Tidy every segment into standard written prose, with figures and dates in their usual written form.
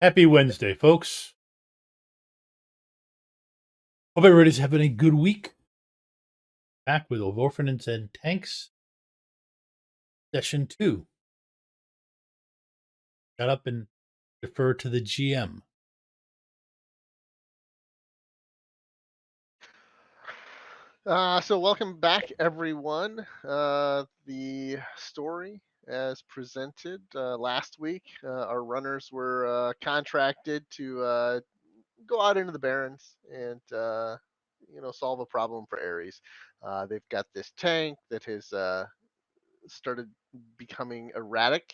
Happy Wednesday, folks. Hope everybody's having a good week. Back with Orphan and Tanks, session 2. Got up and defer to the GM. So welcome back, everyone. The story as presented last week, our runners were contracted to go out into the Barrens and solve a problem for Ares. They've got this tank that has started becoming erratic.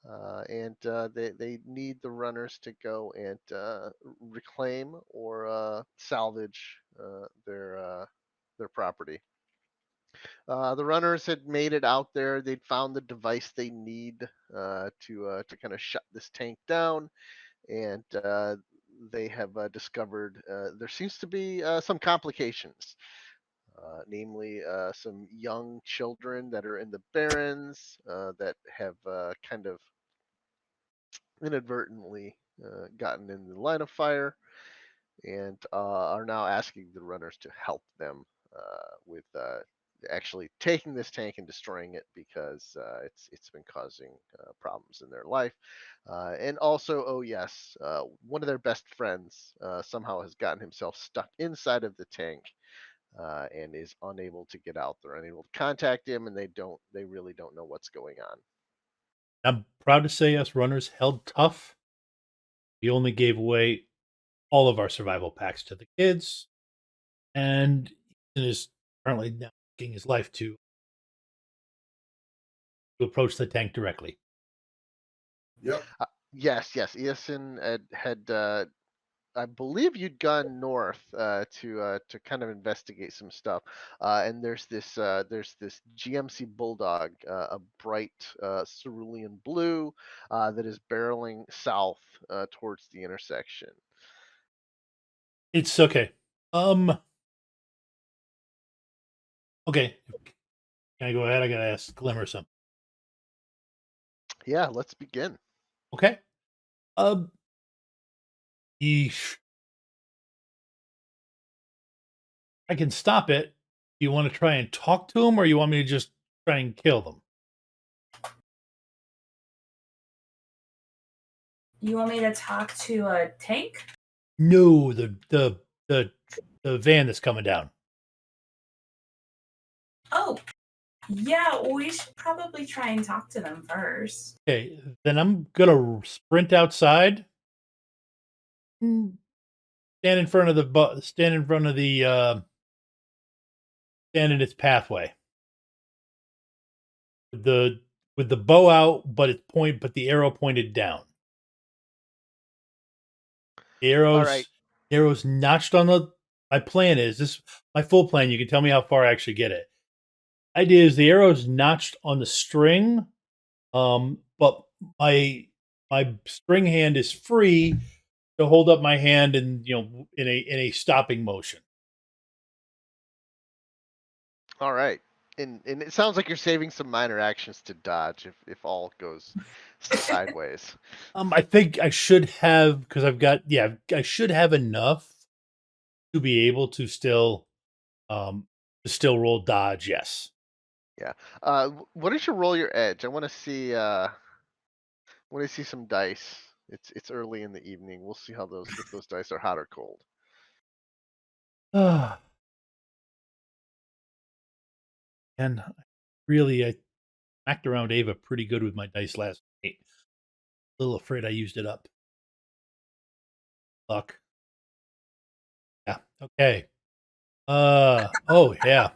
They need the runners to go and reclaim or salvage their property. The runners had made it out there. They'd found the device they need to kind of shut this tank down, and they have discovered there seems to be some complications. Namely, some young children that are in the Barrens that have kind of inadvertently gotten in the line of fire and are now asking the runners to help them with actually taking this tank and destroying it because it's been causing problems in their life. And also, oh yes, one of their best friends somehow has gotten himself stuck inside of the tank and is unable to get out. They're unable to contact him, and they really don't know what's going on. I'm proud to say us runners held tough. We only gave away all of our survival packs to the kids, and he is currently now risking his life to approach the tank directly. Yep. Yes. Eason had I believe you'd gone north to kind of investigate some stuff, and there's this GMC Bulldog, a bright cerulean blue, that is barreling south towards the intersection. It's okay. Okay. Can I go ahead? I gotta ask Glimmer something. Yeah, let's begin. Okay. Yeesh. I can stop it. Do you want to try and talk to them, or you want me to just try and kill them? You want me to talk to a tank? No, the van that's coming down. Oh, yeah, we should probably try and talk to them first. Okay, then I'm gonna sprint outside. Stand in front of stand in its pathway. With the bow out, but the arrow pointed down. The arrow's notched on the. My plan is this. My full plan. You can tell me how far I actually get it. Idea is the arrow's notched on the string, but my string hand is free to hold up my hand and in a stopping motion. All right. And it sounds like you're saving some minor actions to dodge if all goes sideways. I think I should have, because I should have enough to be able to still roll dodge. Yes. Yeah. What did you roll your edge? I want to see. Some dice. It's early in the evening. We'll see if those dice are hot or cold. And really, I smacked around Ava pretty good with my dice last night. A little afraid I used it up. Luck. Yeah. Okay. Oh yeah.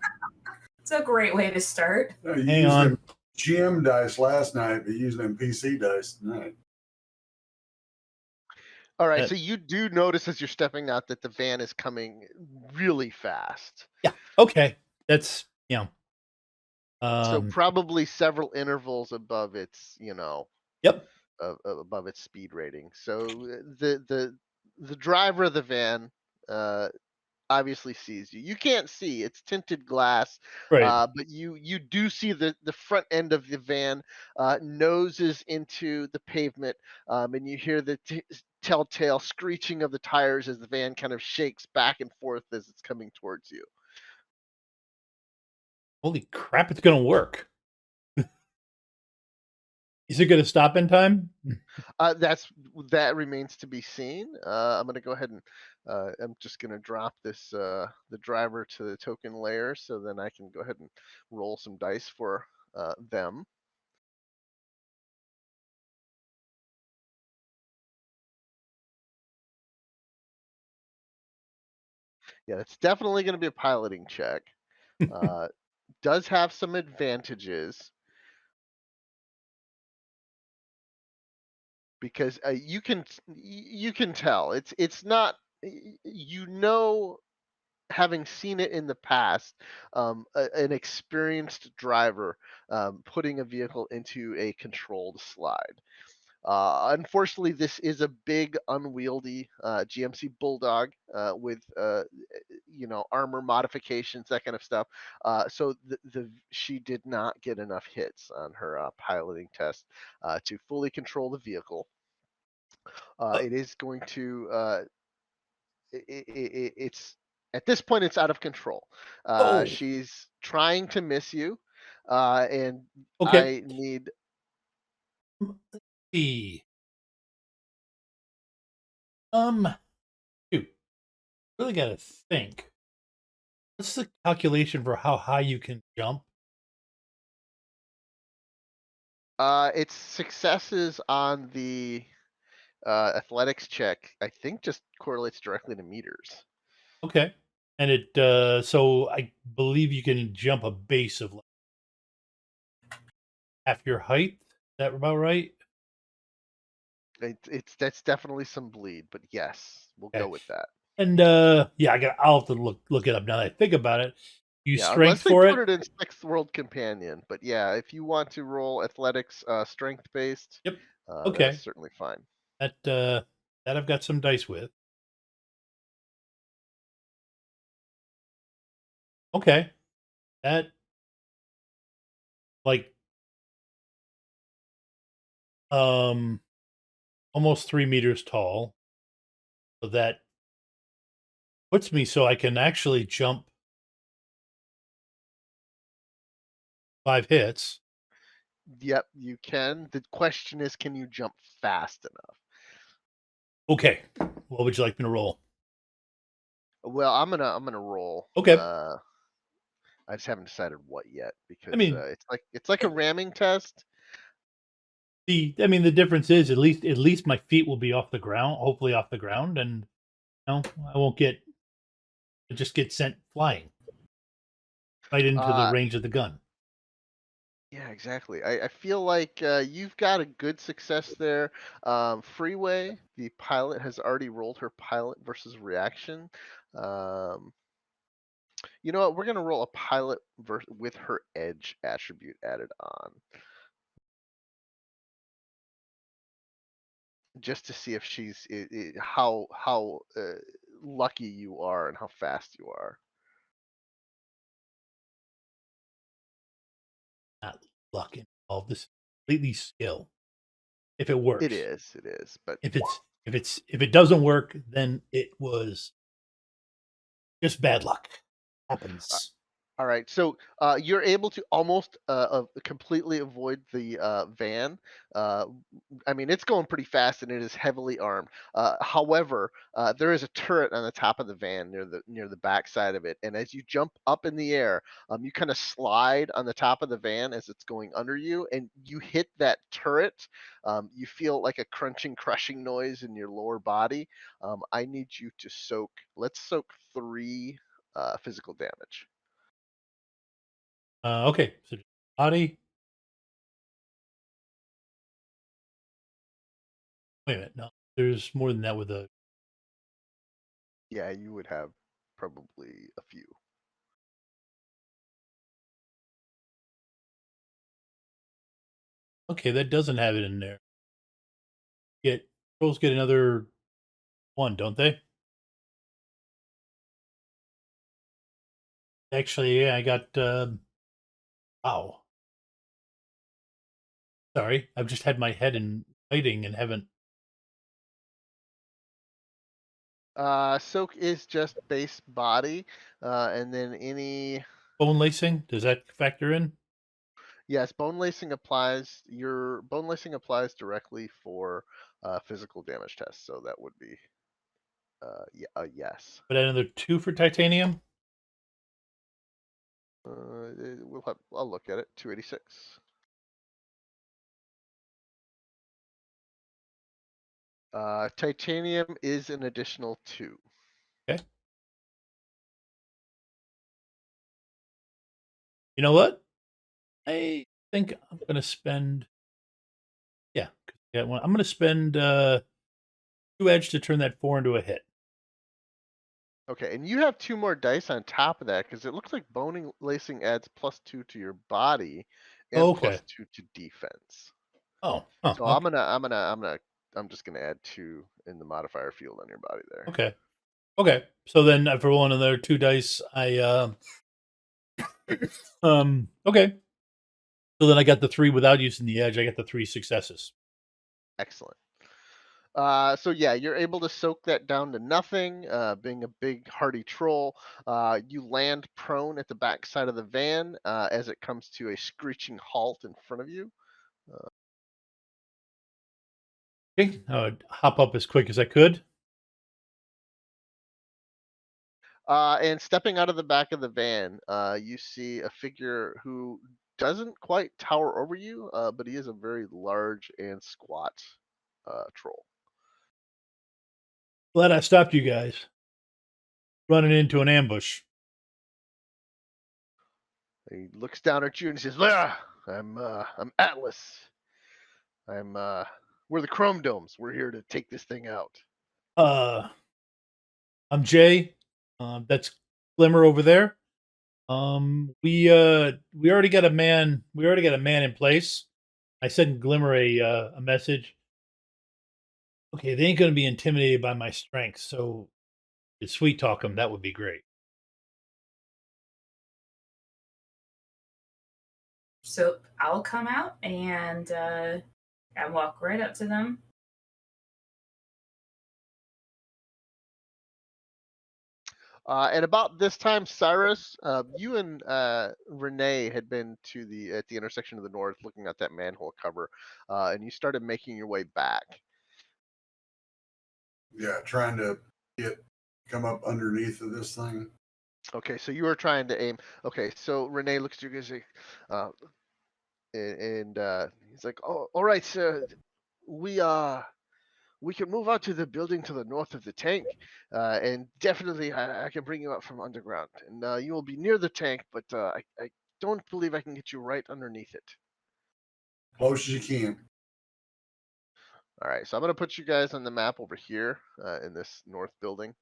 It's a great way to start. You Hang used on. them GM dice last night, but using them PC dice tonight. All right. So you do notice as you're stepping out that the van is coming really fast. Yeah. Okay. That's so probably several intervals above its Yep. Above its speed rating. So the driver of the van obviously sees you. You can't see; it's tinted glass, Right. but you do see the front end of the van noses into the pavement, and you hear the telltale screeching of the tires as the van kind of shakes back and forth as it's coming towards you. Holy crap! It's gonna work. Is it gonna stop in time? That remains to be seen. I'm gonna go ahead and I'm just gonna drop this the driver to the token layer, so then I can go ahead and roll some dice for them. Yeah, it's definitely gonna be a piloting check. Uh, does have some advantages because you can tell it's not you know, having seen it in the past, an experienced driver putting a vehicle into a controlled slide. Unfortunately, this is a big, unwieldy GMC Bulldog with armor modifications, that kind of stuff. So she did not get enough hits on her piloting test to fully control the vehicle. Uh, It is going to it's at this point it's out of control. oh, She's trying to miss you, and okay. I need. Let's see. Um, shoot, really gotta think. What's the calculation for how high you can jump? It's successes on the athletics check. I think just correlates directly to meters. Okay. And it so I believe you can jump a base of like half your height. Is that about right? It's that's definitely some bleed, but yes, we'll go Okay. with that. And yeah, I'll have to look it up now that I think about it. You Yeah, strength unless they for put it? it in sixth world companion, but yeah, if you want to roll athletics strength based, Yep. that is Okay. certainly fine. That I've got some dice with. Okay. That like um almost 3 meters tall. So that puts me so I can actually jump 5 hits. Yep, you can. The question is, can you jump fast enough? Okay. What would you like me to roll? Well, I'm gonna roll. Okay. I just haven't decided what yet I because mean, it's like a ramming test. the difference is at least my feet will be off the ground, hopefully off the ground, and I won't just get sent flying right into the Uh, range of the gun. yeah, exactly. I feel like you've got a good success there. Freeway, the pilot has already rolled her pilot versus reaction. Um, you know what? We're gonna roll a pilot with her edge attribute added on, just to see if she's how lucky you are and how fast you are. Not luck involved. This is completely skill. If it It works. is, it is, but If it doesn't work, then it was just bad luck. Happens. all right, so you're able to almost completely avoid the van. Uh, I mean, it's going pretty fast and it is heavily armed. However, there is a turret on the top of the van near the back side of it, and as you jump up in the air, you kind of slide on the top of the van as it's going under you, and you hit that turret. You feel like a crunching, crushing noise in your lower body. I need you to soak. Let's soak 3 physical damage. Okay. So body. Wait a minute. No, there's more than that with a. Yeah, you would have probably a few. Okay, that doesn't have it in there. Trolls get another one, don't they? Actually, yeah, I got. Wow. Sorry, I've just had my head in hiding and haven't. Soak is just base body, and then any Bone lacing, does that factor in? yes, bone lacing applies. Your bone lacing applies directly for physical damage tests, so that would be yes. But another 2 for titanium? I'll look at it. 286. Titanium is an additional 2. Okay. You know what? I think I'm going to spend. Yeah, I'm going to spend 2 edge to turn that 4 into a hit. Okay, and you have 2 more dice on top of that because it looks like bone lacing adds +2 to your body and Okay. +2 to defense. Oh, So okay. I'm just gonna add 2 in the modifier field on your body there. Okay. Okay. So then for one of their 2 dice, I okay. So then I got the 3 without using the edge. I got the 3 successes. Excellent. So yeah, you're able to soak that down to nothing. Being a big hardy troll, you land prone at the back side of the van as it comes to a screeching halt in front of you. Okay. I would hop up as quick as I could. And stepping out of the back of the van, you see a figure who doesn't quite tower over you, but he is a very large and squat troll. Glad I stopped you guys. Running into an ambush. He looks down at you and says, I'm Atlas. We're the Chrome Domes. We're here to take this thing out." I'm Jay. That's Glimmer over there. We already got a man. We already got a man in place. I sent Glimmer a message. Okay, they ain't going to be intimidated by my strength, so to sweet talk them, that would be great. So I'll come out and walk right up to them. And about this time, Cyrus, you and Renee had been at the intersection of the north, looking at that manhole cover, and you started making your way back. Yeah, trying to come up underneath of this thing. Okay, so you were trying to aim. Okay, so Renee looks at you guys, and he's like, "Oh, all right, sir. We can move out to the building to the north of the tank, and definitely I can bring you up from underground, and you will be near the tank, but I don't believe I can get you right underneath it." Close as you can. All right, so I'm gonna put you guys on the map over here in this north building.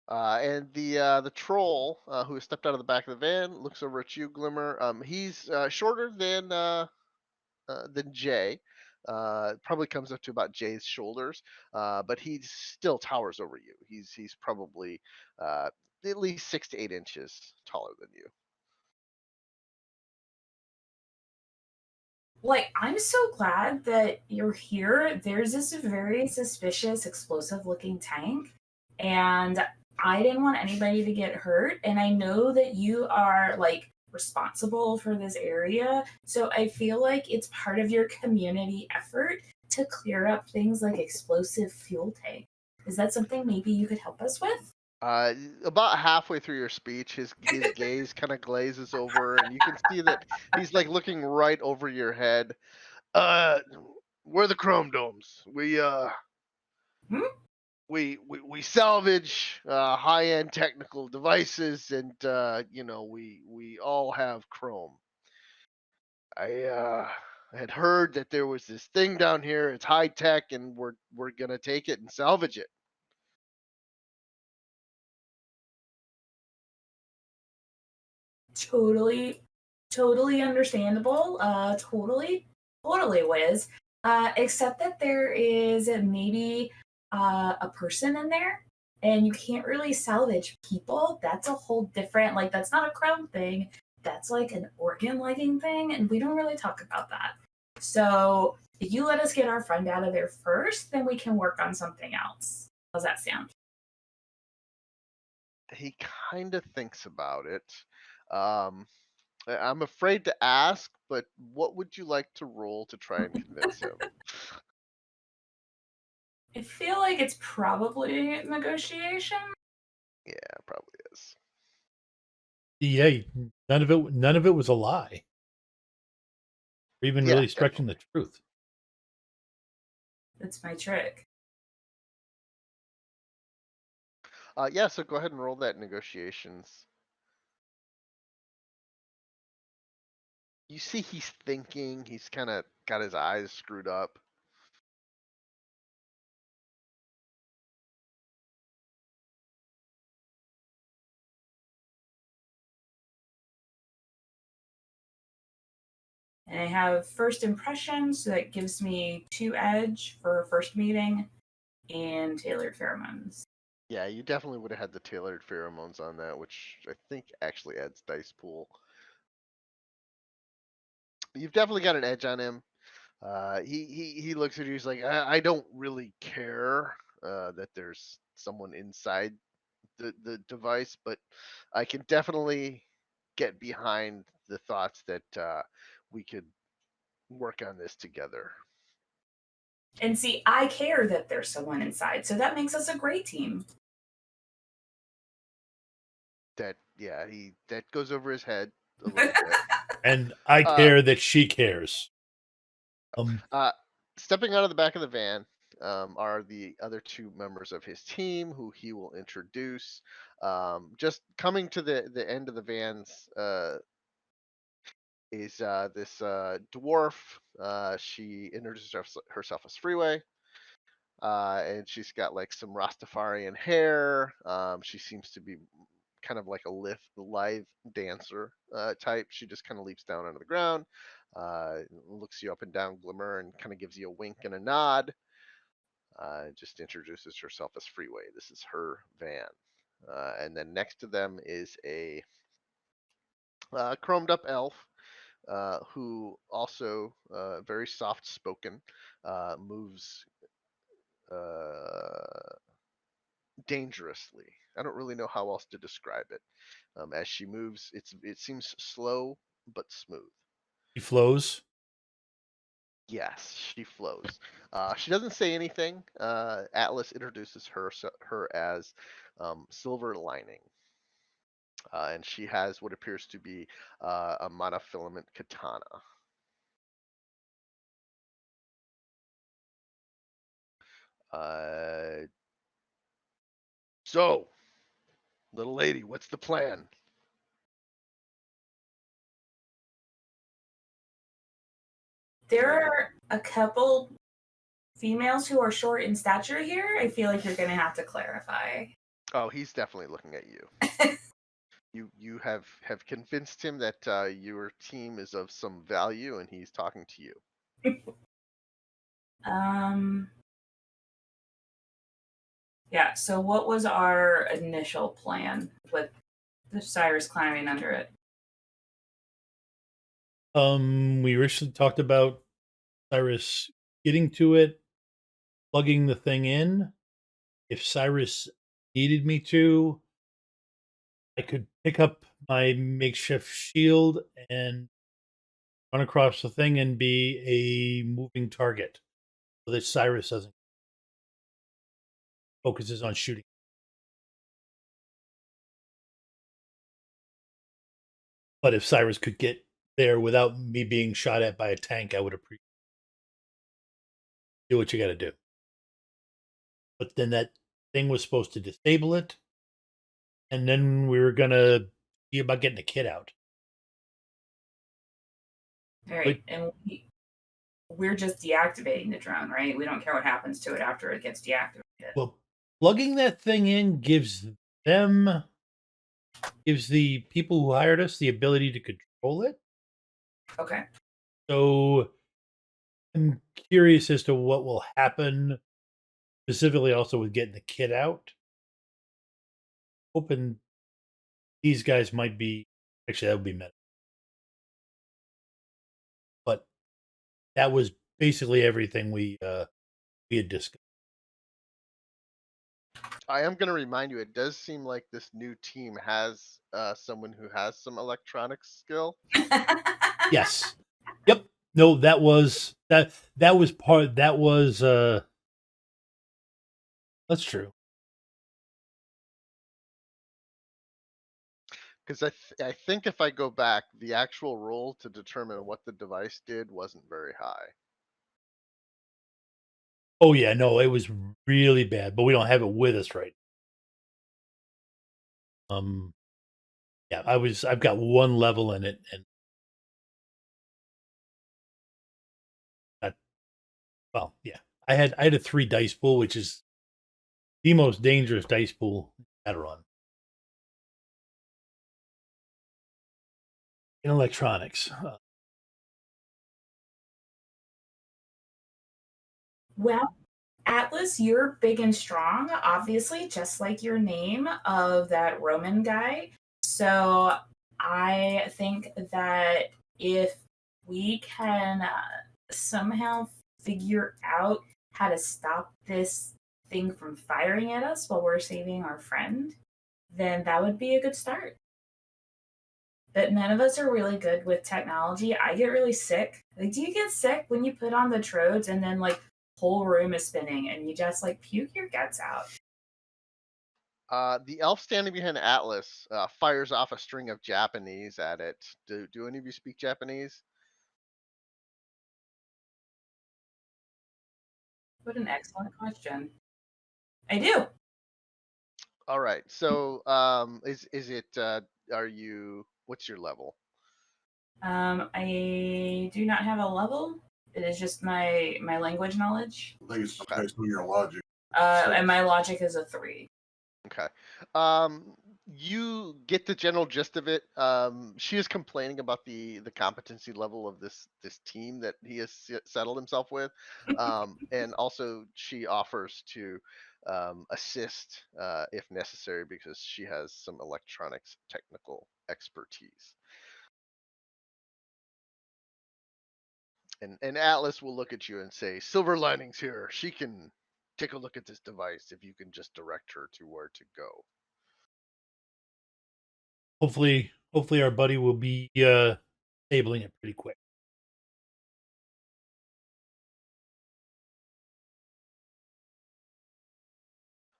And the troll who stepped out of the back of the van looks over at you, Glimmer. He's shorter than Jay. Probably comes up to about Jay's shoulders, but he still towers over you. He's probably at least 6 to 8 inches taller than you. Like, I'm so glad that you're here. There's this very suspicious, explosive looking tank, and I didn't want anybody to get hurt. And I know that you are like responsible for this area. So I feel like it's part of your community effort to clear up things like explosive fuel tank. Is that something maybe you could help us with? About halfway through your speech, his gaze kind of glazes over, and you can see that he's like looking right over your head. Uh, we're the Chrome Domes. Hmm? We salvage high end technical devices, and we all have Chrome. I had heard that there was this thing down here. It's high tech, and we're gonna take it and salvage it. Totally understandable. Totally whiz. Except that there is maybe a person in there. and you can't really salvage people. That's a whole different, like, that's not a crown thing. That's like an organ legging thing, and we don't really talk about that. So if you let us get our friend out of there first, then we can work on something else. How's that sound? He kind of thinks about it. I'm afraid to ask, but what would you like to roll to try and convince him? I feel like it's probably negotiation. Yeah, probably is. Yeah, none of it was a lie. Or even really stretching the truth. That's my trick. Yeah, so go ahead and roll that negotiations. You see he's thinking, he's kind of got his eyes screwed up. And I have first impression, so that gives me 2 edge for first meeting and tailored pheromones. Yeah, you definitely would have had the tailored pheromones on that, which I think actually adds dice pool. You've definitely got an edge on him. He looks at you. He's like, I don't really care that there's someone inside the device, but I can definitely get behind the thoughts that we could work on this together. And see, I care that there's someone inside, so that makes us a great team. That that goes over his head a little bit. And I care that she cares. Stepping out of the back of the van are the other 2 members of his team who he will introduce. Just coming to the end of the vans is this dwarf. She introduces herself as Freeway. And she's got like some Rastafarian hair. She seems to be kind of like a live dancer type. She just kind of leaps down onto the ground, looks you up and down, Glimmer, and kind of gives you a wink and a nod. Just introduces herself as Freeway. This is her van. And then next to them is a chromed up elf who also very soft spoken, moves dangerously. I don't really know how else to describe it. As she moves, it seems slow but smooth. She flows. Yes, she flows. She doesn't say anything. Atlas introduces her as Silver Lining, and she has what appears to be a monofilament katana. So, little lady, what's the plan? There are a couple females who are short in stature here. I feel like you're going to have to clarify. Oh, he's definitely looking at you. You have convinced him that your team is of some value, and he's talking to you. Yeah, so what was our initial plan with the Cyrus climbing under it? We originally talked about Cyrus getting to it, plugging the thing in. If Cyrus needed me to, I could pick up my makeshift shield and run across the thing and be a moving target so that Cyrus doesn't focuses on shooting. But if Cyrus could get there without me being shot at by a tank, I would appreciate it. Do what you got to do. But then that thing was supposed to disable it, and then we were gonna see about getting the kid out. All right, and we're just deactivating the drone, right? We don't care what happens to it after it gets deactivated. Well, plugging that thing in gives the people who hired us the ability to control it. Okay. So I'm curious as to what will happen, specifically also with getting the kid out. hoping these guys might be. Actually, that would be meta. But that was basically everything we had discussed. I am going to remind you, it does seem like this new team has someone who has some electronics skill. Yes. Yep. No, that was part. That was that's true. Because I think if I go back, the actual roll to determine what the device did wasn't very high. Oh yeah, no, it was really bad, but we don't have it with us right. Yeah, I've got one level in it, and well, yeah, I had a 3 dice pool, which is the most dangerous dice pool in Shadowrun. In electronics. Well, Atlas, you're big and strong, obviously, just like your name of that Roman guy. So I think that if we can somehow figure out how to stop this thing from firing at us while we're saving our friend, then that would be a good start. But none of us are really good with technology. I get really sick. Like, do you get sick when you put on the trodes and then like whole room is spinning and you just like puke your guts out? The elf standing behind Atlas fires off a string of Japanese at it. Do any of you speak Japanese? What an excellent question. I do. All right. So, is it? Are you? What's your level? I do not have a level. It is just my language knowledge. I think it's just Okay. based on your logic. And my logic is a 3. Okay. You get the general gist of it. She is complaining about the competency level of this team that he has settled himself with, and also she offers to assist if necessary because she has some electronics technical expertise. And Atlas will look at you and say, "Silver linings here. She can take a look at this device if you can just direct her to where to go." Hopefully our buddy will be stabling it pretty quick.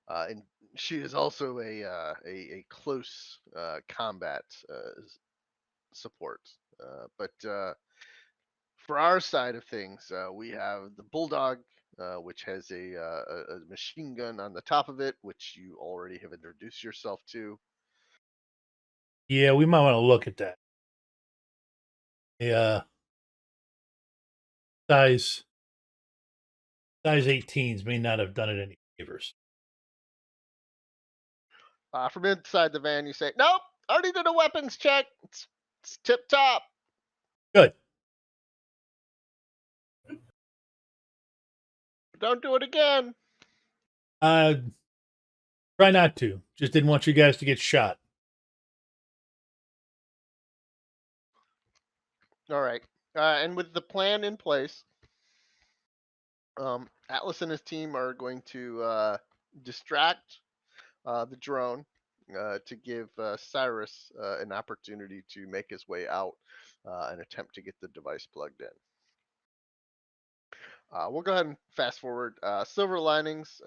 And she is also a close combat support. But for our side of things, we have the Bulldog, which has a machine gun on the top of it, which you already have introduced yourself to. Yeah, we might want to look at that. Yeah, size 18s may not have done it any favors. From inside the van, you say, "Nope, already did a weapons check. It's tip top." Good. Don't do it again. Try not to. Just didn't want you guys to get shot. All right. And with the plan in place, Atlas and his team are going to distract the drone to give Cyrus an opportunity to make his way out and attempt to get the device plugged in. We'll go ahead and fast forward. Silver Linings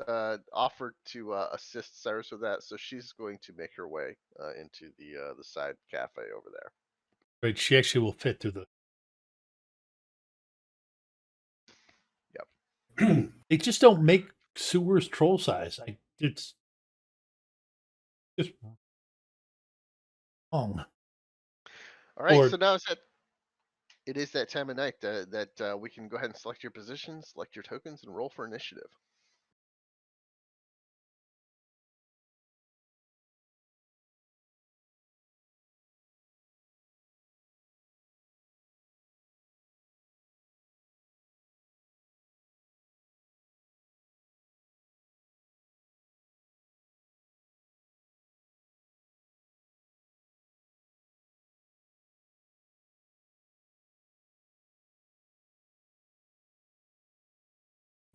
offered to assist Cyrus with that, so she's going to make her way into the side cafe over there. Right, she actually will fit through the. Yep. They just don't make sewers troll size. It's just wrong. All right, Or so now it is that time of night that we can go ahead and select your positions, select your tokens, and roll for initiative.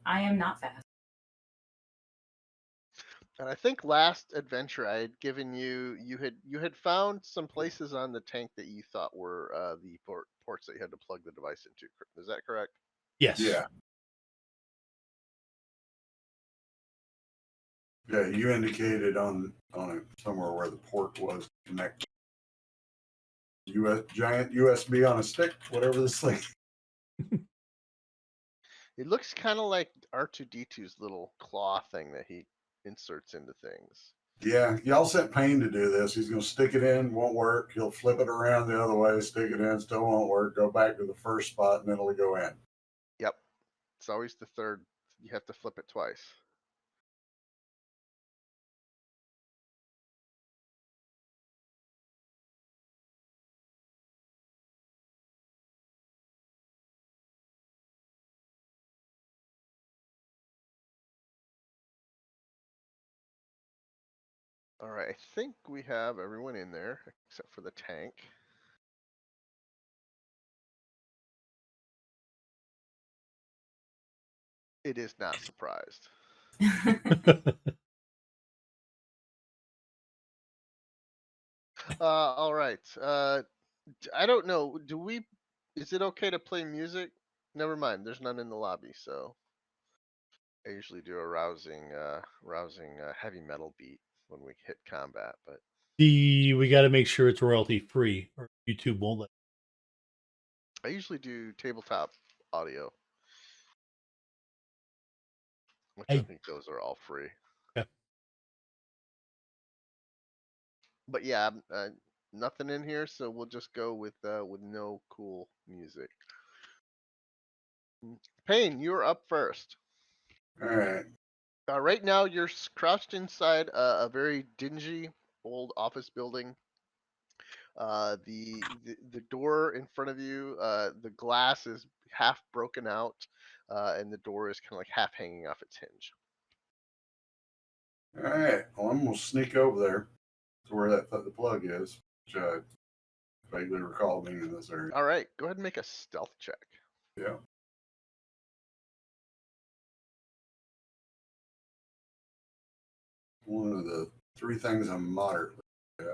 I am not fast. And I think last adventure I had given you had found some places on the tank that you thought were the ports that you had to plug the device into. Is that correct? Yes. Yeah. Yeah, you indicated on it somewhere where the port was connected. Giant USB on a stick, whatever this thing. It looks kind of like R2D2's little claw thing that he inserts into things. Yeah, y'all sent Payne to do this. He's going to stick it in, won't work. He'll flip it around the other way, stick it in, still won't work. Go back to the first spot, and then it'll go in. Yep. It's always the third. You have to flip it twice. All right, I think we have everyone in there except for the tank. It is not surprised. All right. I don't know. Is it okay to play music? Never mind. There's none in the lobby, so I usually do a rousing heavy metal beat when we hit combat. But We got to make sure it's royalty free, or YouTube won't let. I usually do tabletop audio, which I think those are all free. Yeah. But yeah, nothing in here, so we'll just go with no cool music. Payne, you're up first. All right. Right now, you're crouched inside a very dingy old office building. The door in front of you, the glass is half broken out, and the door is kind of like half hanging off its hinge. All right. Well, I'm going to sneak over there to where the plug is, which I vaguely recall being in this area. All right, go ahead and make a stealth check. Yeah. One of the three things I'm moderately at.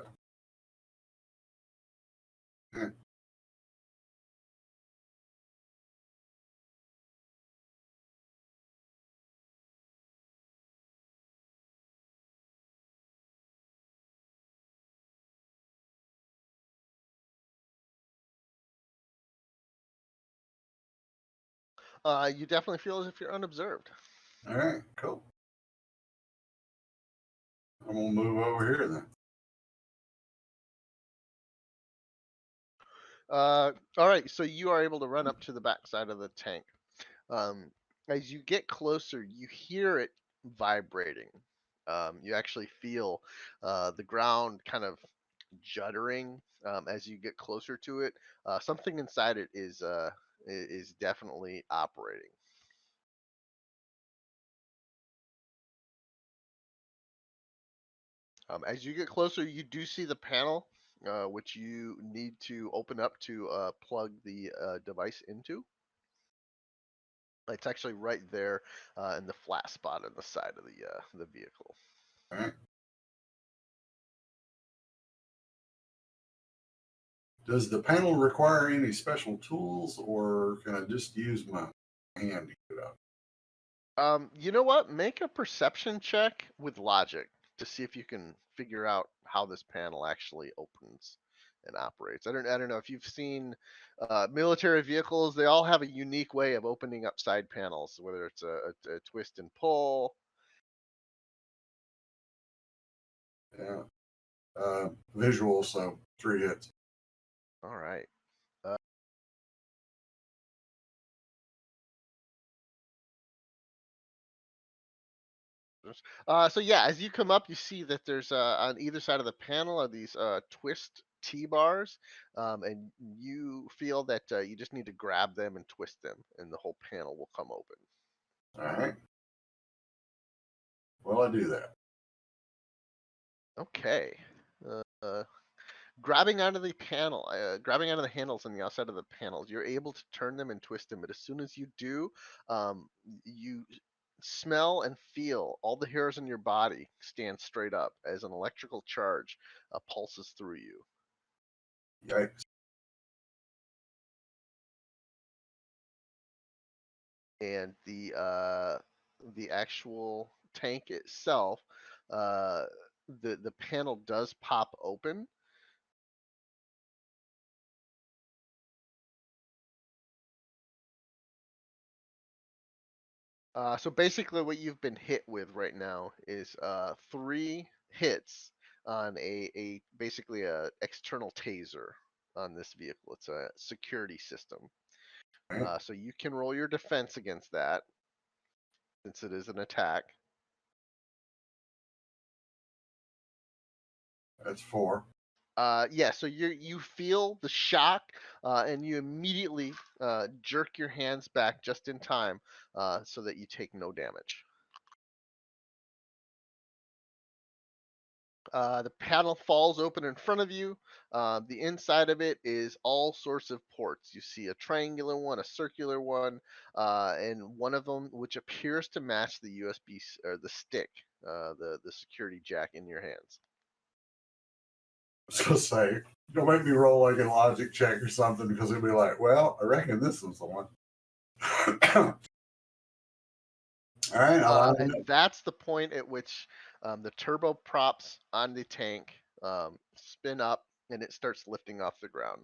You definitely feel as if you're unobserved. All right, cool. I'm going to move over here then. All right, so you are able to run up to the backside of the tank. As you get closer, you hear it vibrating. You actually feel the ground kind of juddering as you get closer to it. Something inside it is definitely operating. As you get closer, you do see the panel, which you need to open up to plug the device into. It's actually right there in the flat spot on the side of the vehicle. All right. Does the panel require any special tools, or can I just use my hand to get it up? You know what? Make a perception check with logic to see if you can figure out how this panel actually opens and operates. I don't know if you've seen military vehicles. They all have a unique way of opening up side panels, whether it's a twist and pull. Yeah. Visual, so 3 hits. All right. So yeah, as you come up, you see that there's on either side of the panel are these twist T-bars, and you feel that you just need to grab them and twist them, and the whole panel will come open. All right. Well, I do that. Okay. Uh, grabbing onto the panel, grabbing onto the handles on the outside of the panels, you're able to turn them and twist them. But as soon as you do, you smell and feel all the hairs in your body stand straight up as an electrical charge pulses through you. Yikes. And the actual tank itself, the panel does pop open. So basically, what you've been hit with right now is 3 hits on a basically a external taser on this vehicle. It's a security system. So you can roll your defense against that, since it is an attack. That's 4. Yeah, so you feel the shock, and you immediately jerk your hands back just in time, so that you take no damage. The panel falls open in front of you. The inside of it is all sorts of ports. You see a triangular one, a circular one, and one of them which appears to match the USB or the stick, the security jack in your hands. I was gonna say, don't make me roll like a logic check or something, because it'll be like, well, I reckon this was the one. All right, and that's the point at which the turboprops on the tank spin up and it starts lifting off the ground.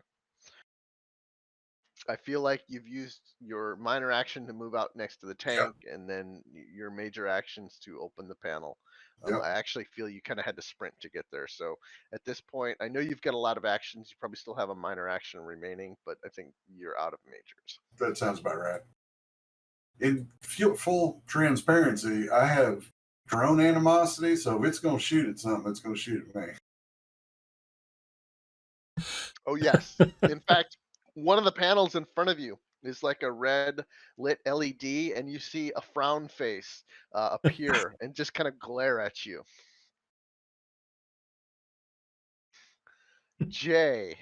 I feel like you've used your minor action to move out next to the tank, and then your major actions to open the panel. Yep. I actually feel you kind of had to sprint to get there. So at this point, I know you've got a lot of actions. You probably still have a minor action remaining, but I think you're out of majors. That sounds about right. In full transparency, I have drone animosity, so if it's going to shoot at something, it's going to shoot at me. Oh, yes. In fact, one of the panels in front of you is like a red lit LED, and you see a frown face appear and just kind of glare at you. Jay,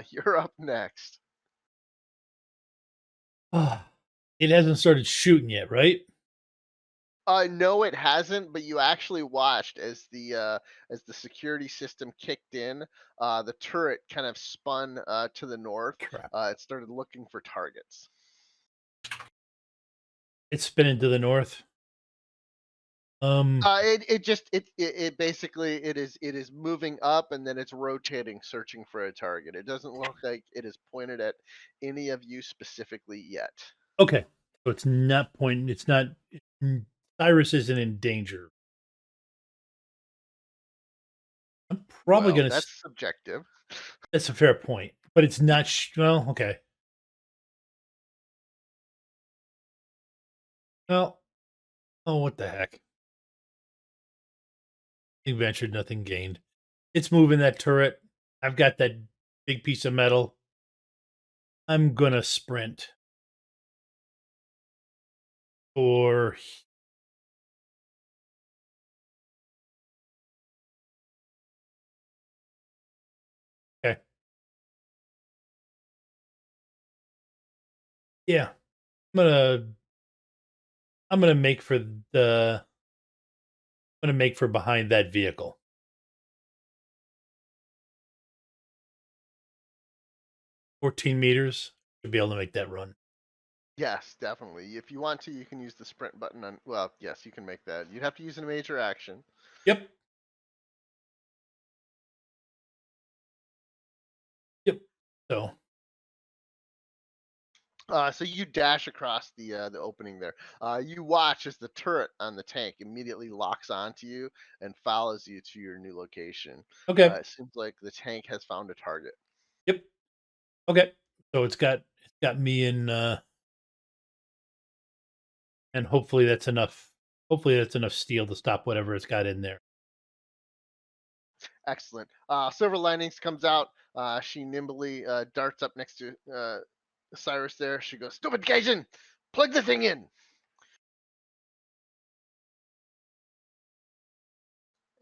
you're up next. It hasn't started shooting yet, right? No, it hasn't. But you actually watched as the security system kicked in. The turret kind of spun to the north. Crap. It started looking for targets. It's spinning to the north. It basically it is moving up, and then it's rotating, searching for a target. It doesn't look like it is pointed at any of you specifically yet. Okay, so it's not pointing. It's not. Cyrus isn't in danger. I'm probably gonna. That's subjective. That's a fair point, but it's not. Well, okay. Well, oh, what the heck? Nothing ventured, nothing gained. It's moving that turret. I've got that big piece of metal. I'm gonna sprint. Or okay. Yeah. I'm gonna make for behind that vehicle. 14 meters. Should be able to make that run. Yes, definitely. If you want to, you can use the sprint button on. Well, yes, you can make that. You'd have to use a major action. Yep. So so you dash across the opening there. You watch as the turret on the tank immediately locks onto you and follows you to your new location. okay. It seems like the tank has found a target. Yep. Okay. So it's got me in, and hopefully that's enough. Hopefully that's enough steel to stop whatever it's got in there. Excellent. Silver Linings comes out. She nimbly darts up next to Cyrus there. She goes, "Stupid Gaijin! Plug the thing in!"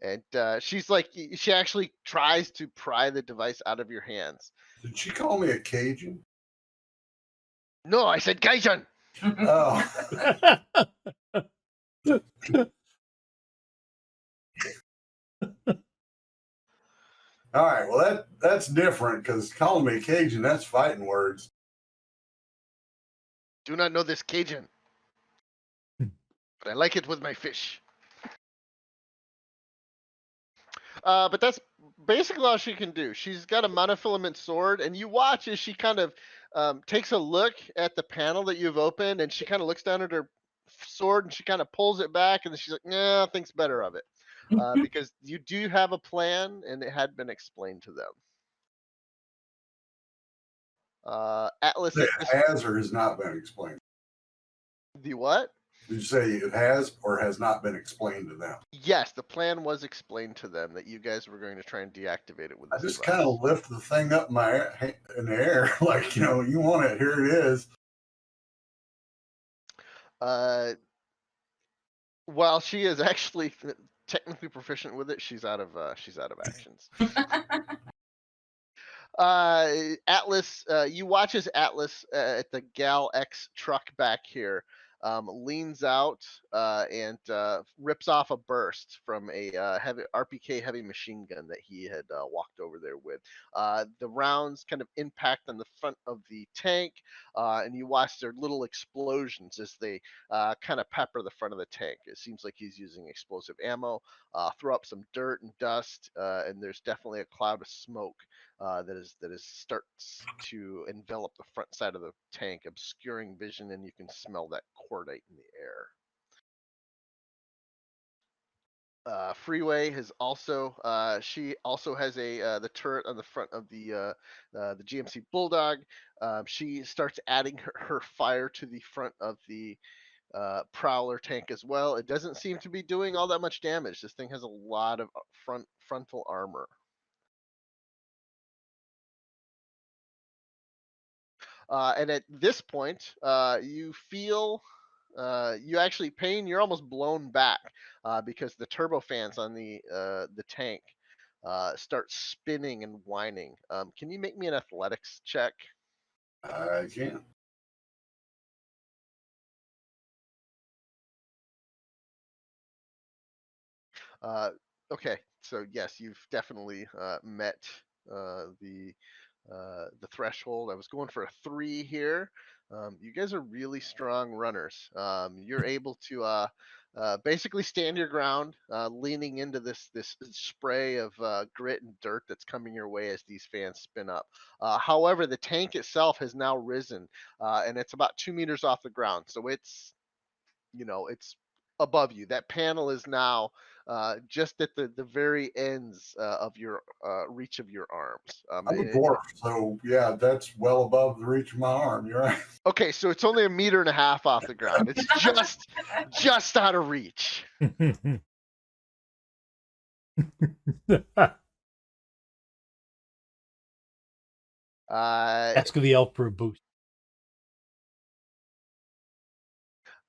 And she's like, she actually tries to pry the device out of your hands. Did she call me a Cajun? No, I said Cajun. Oh. All right. Well, that's different because calling me a Cajun, that's fighting words. Do not know this Cajun, but I like it with my fish. But that's basically all she can do. She's got a monofilament sword, and you watch as she kind of takes a look at the panel that you've opened, and she kind of looks down at her sword, and she kind of pulls it back, and then she's like, "Nah, thinks better of it," because you do have a plan, and it had been explained to them. Atlas, It has or has not been explained. The what? Did you say it has or has not been explained to them? Yes, the plan was explained to them that you guys were going to try and deactivate it with this I just device. kind of lift the thing up in the air, like, you want it, here it is. While she is actually technically proficient with it, she's out of actions. Atlas, you watch as Atlas at the Gal X truck back here leans out and rips off a burst from a heavy RPK heavy machine gun that he had walked over there with. The rounds kind of impact on the front of the tank, and you watch their little explosions as they kind of pepper the front of the tank. It seems like he's using explosive ammo, throw up some dirt and dust, and there's definitely a cloud of smoke that starts to envelop the front side of the tank, obscuring vision, and you can smell that cordite in the air. Freeway has also she also has the turret on the front of the GMC Bulldog. She starts adding her fire to the front of the Prowler tank as well. It doesn't seem to be doing all that much damage. This thing has a lot of frontal armor. And at this point, you feel Payne, you're almost blown back because the turbofans on the tank start spinning and whining. Can you make me an athletics check? I can. Okay, so yes, you've definitely met the threshold. I was going for a 3 here. You guys are really strong runners. You're able to basically stand your ground, leaning into this spray of grit and dirt that's coming your way as these fans spin up. However, the tank itself has now risen, and it's about 2 meters off the ground, so it's it's above you. That panel is now just at the very ends of your reach of your arms. I'm a dwarf, so yeah, that's well above the reach of my arm. You're right. Okay, so it's only 1.5 meters off the ground. It's just out of reach. Ask the elf for a boost.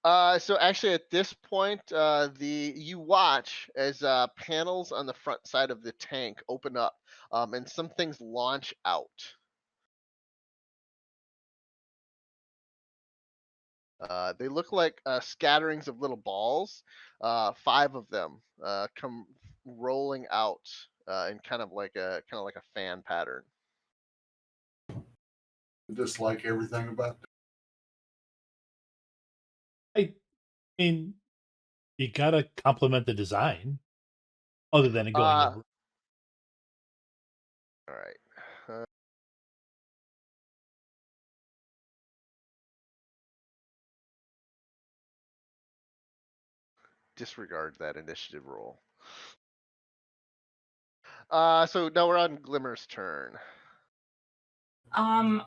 So actually, at this point, you watch as panels on the front side of the tank open up, and some things launch out. They look like scatterings of little balls. 5 of them come rolling out in kind of like a fan pattern. Just like everything about that. I mean, you gotta compliment the design, other than it going. All right. Disregard that initiative roll. So now we're on Glimmer's turn. I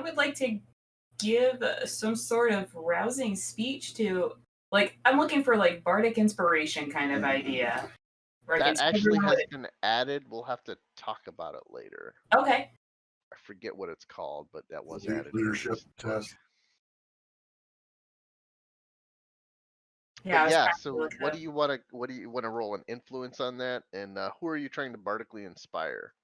would like to give some sort of rousing speech to, like, I'm looking for like bardic inspiration kind of idea. That actually has been added. We'll have to talk about it later. Okay. I forget what it's called, but that was added. Leadership test. Yeah. So what do you want to roll an influence on that, and who are you trying to bardically inspire?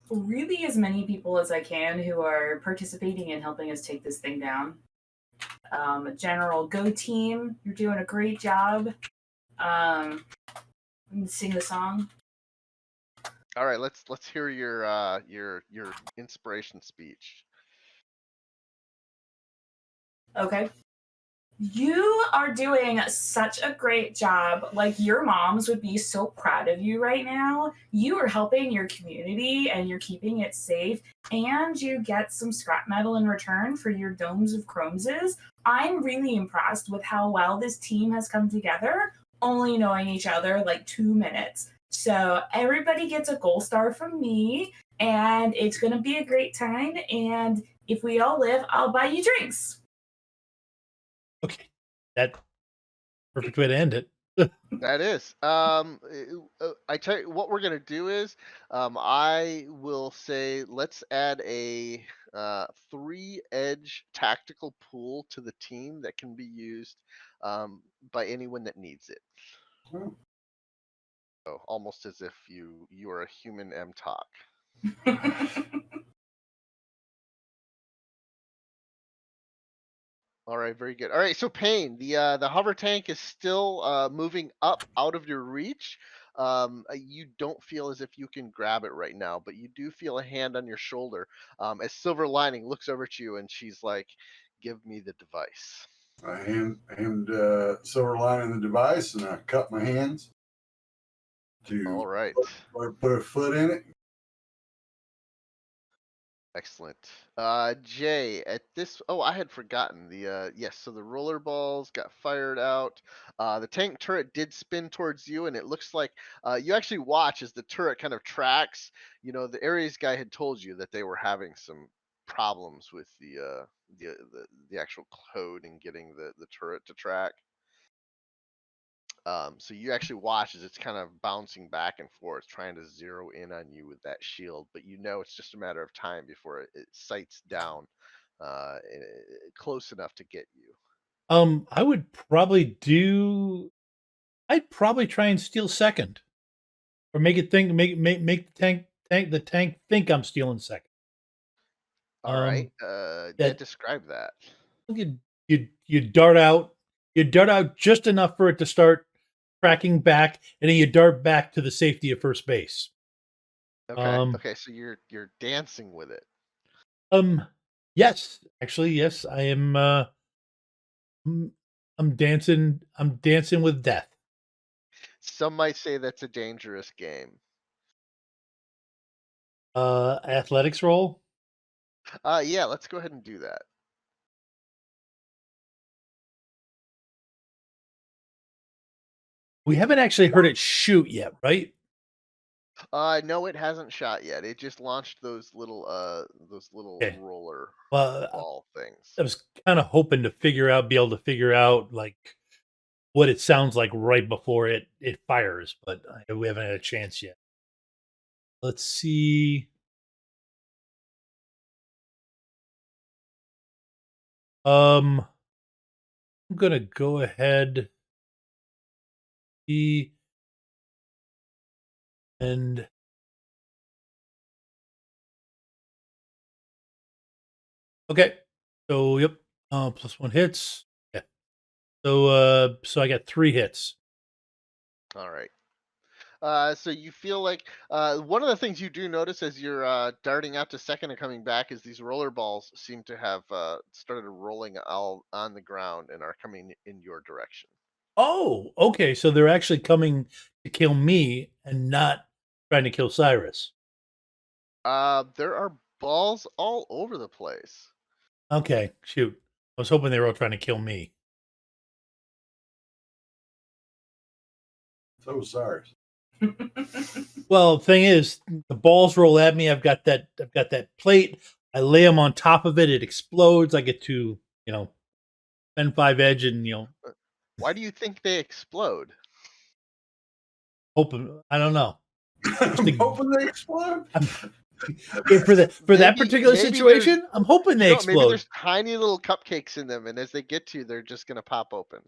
Really, as many people as I can who are participating in helping us take this thing down. General, go team! You're doing a great job. Sing the song. All right, let's hear your inspiration speech. Okay. You are doing such a great job. Like, your moms would be so proud of you right now. You are helping your community and you're keeping it safe, and you get some scrap metal in return for your domes of chromeses. I'm really impressed with how well this team has come together, only knowing each other like 2 minutes. So everybody gets a gold star from me, and it's going to be a great time. And if we all live, I'll buy you drinks. Okay, that perfect way to end it. That is. I tell you what we're gonna do is, I will say let's add a 3-edge tactical pool to the team that can be used by anyone that needs it. Oh. So, almost as if you are a human MTOC. All right, very good. All right, so Payne, the hover tank is still moving up out of your reach. You don't feel as if you can grab it right now, but you do feel a hand on your shoulder as Silver Lining looks over to you and she's like, "Give me the device." I hand Silver Lining the device, and I cup my hands All to right. put a foot in it. Excellent. Jay, at this, oh, I had forgotten yes, so the roller balls got fired out. The tank turret did spin towards you, and it looks like you actually watch as the turret kind of tracks. The Ares guy had told you that they were having some problems with the actual code and getting the turret to track. So you actually watch as it's kind of bouncing back and forth, trying to zero in on you with that shield, but it's just a matter of time before it sights down close enough to get you. I would probably I'd probably try and steal second, or make it think, make the tank think I'm stealing second. All right. That Describe that. you dart out, just enough for it to start tracking back, and then you dart back to the safety of first base. Okay. So you're dancing with it. Yes, actually, yes, I am. I'm dancing. I'm dancing with death. Some might say that's a dangerous game. Athletics roll. Yeah, let's go ahead and do that. We haven't actually heard it shoot yet, right? No, it hasn't shot yet. It just launched those little Okay. roller Well, ball things. I was kind of hoping to be able to figure out like what it sounds like right before it fires, but we haven't had a chance yet. Let's see. I'm gonna go ahead and okay. So yep, +1 hits. Yeah. So I got 3 hits. All right. So you feel like one of the things you do notice as you're darting out to second and coming back is these roller balls seem to have started rolling all on the ground and are coming in your direction. Oh, okay. So they're actually coming to kill me and not trying to kill Cyrus. There are balls all over the place. Okay, shoot. I was hoping they were all trying to kill me. So was Cyrus. Well, the thing is, the balls roll at me. I've got that plate. I lay them on top of it. It explodes. I get to, spend 5 edge and, Why do you think they explode? hoping, I don't know. I'm hoping they explode. for that Maybe- particular maybe situation, I'm hoping they maybe explode. there's tiny little cupcakes in them, and as they get to you, they're just gonna pop open.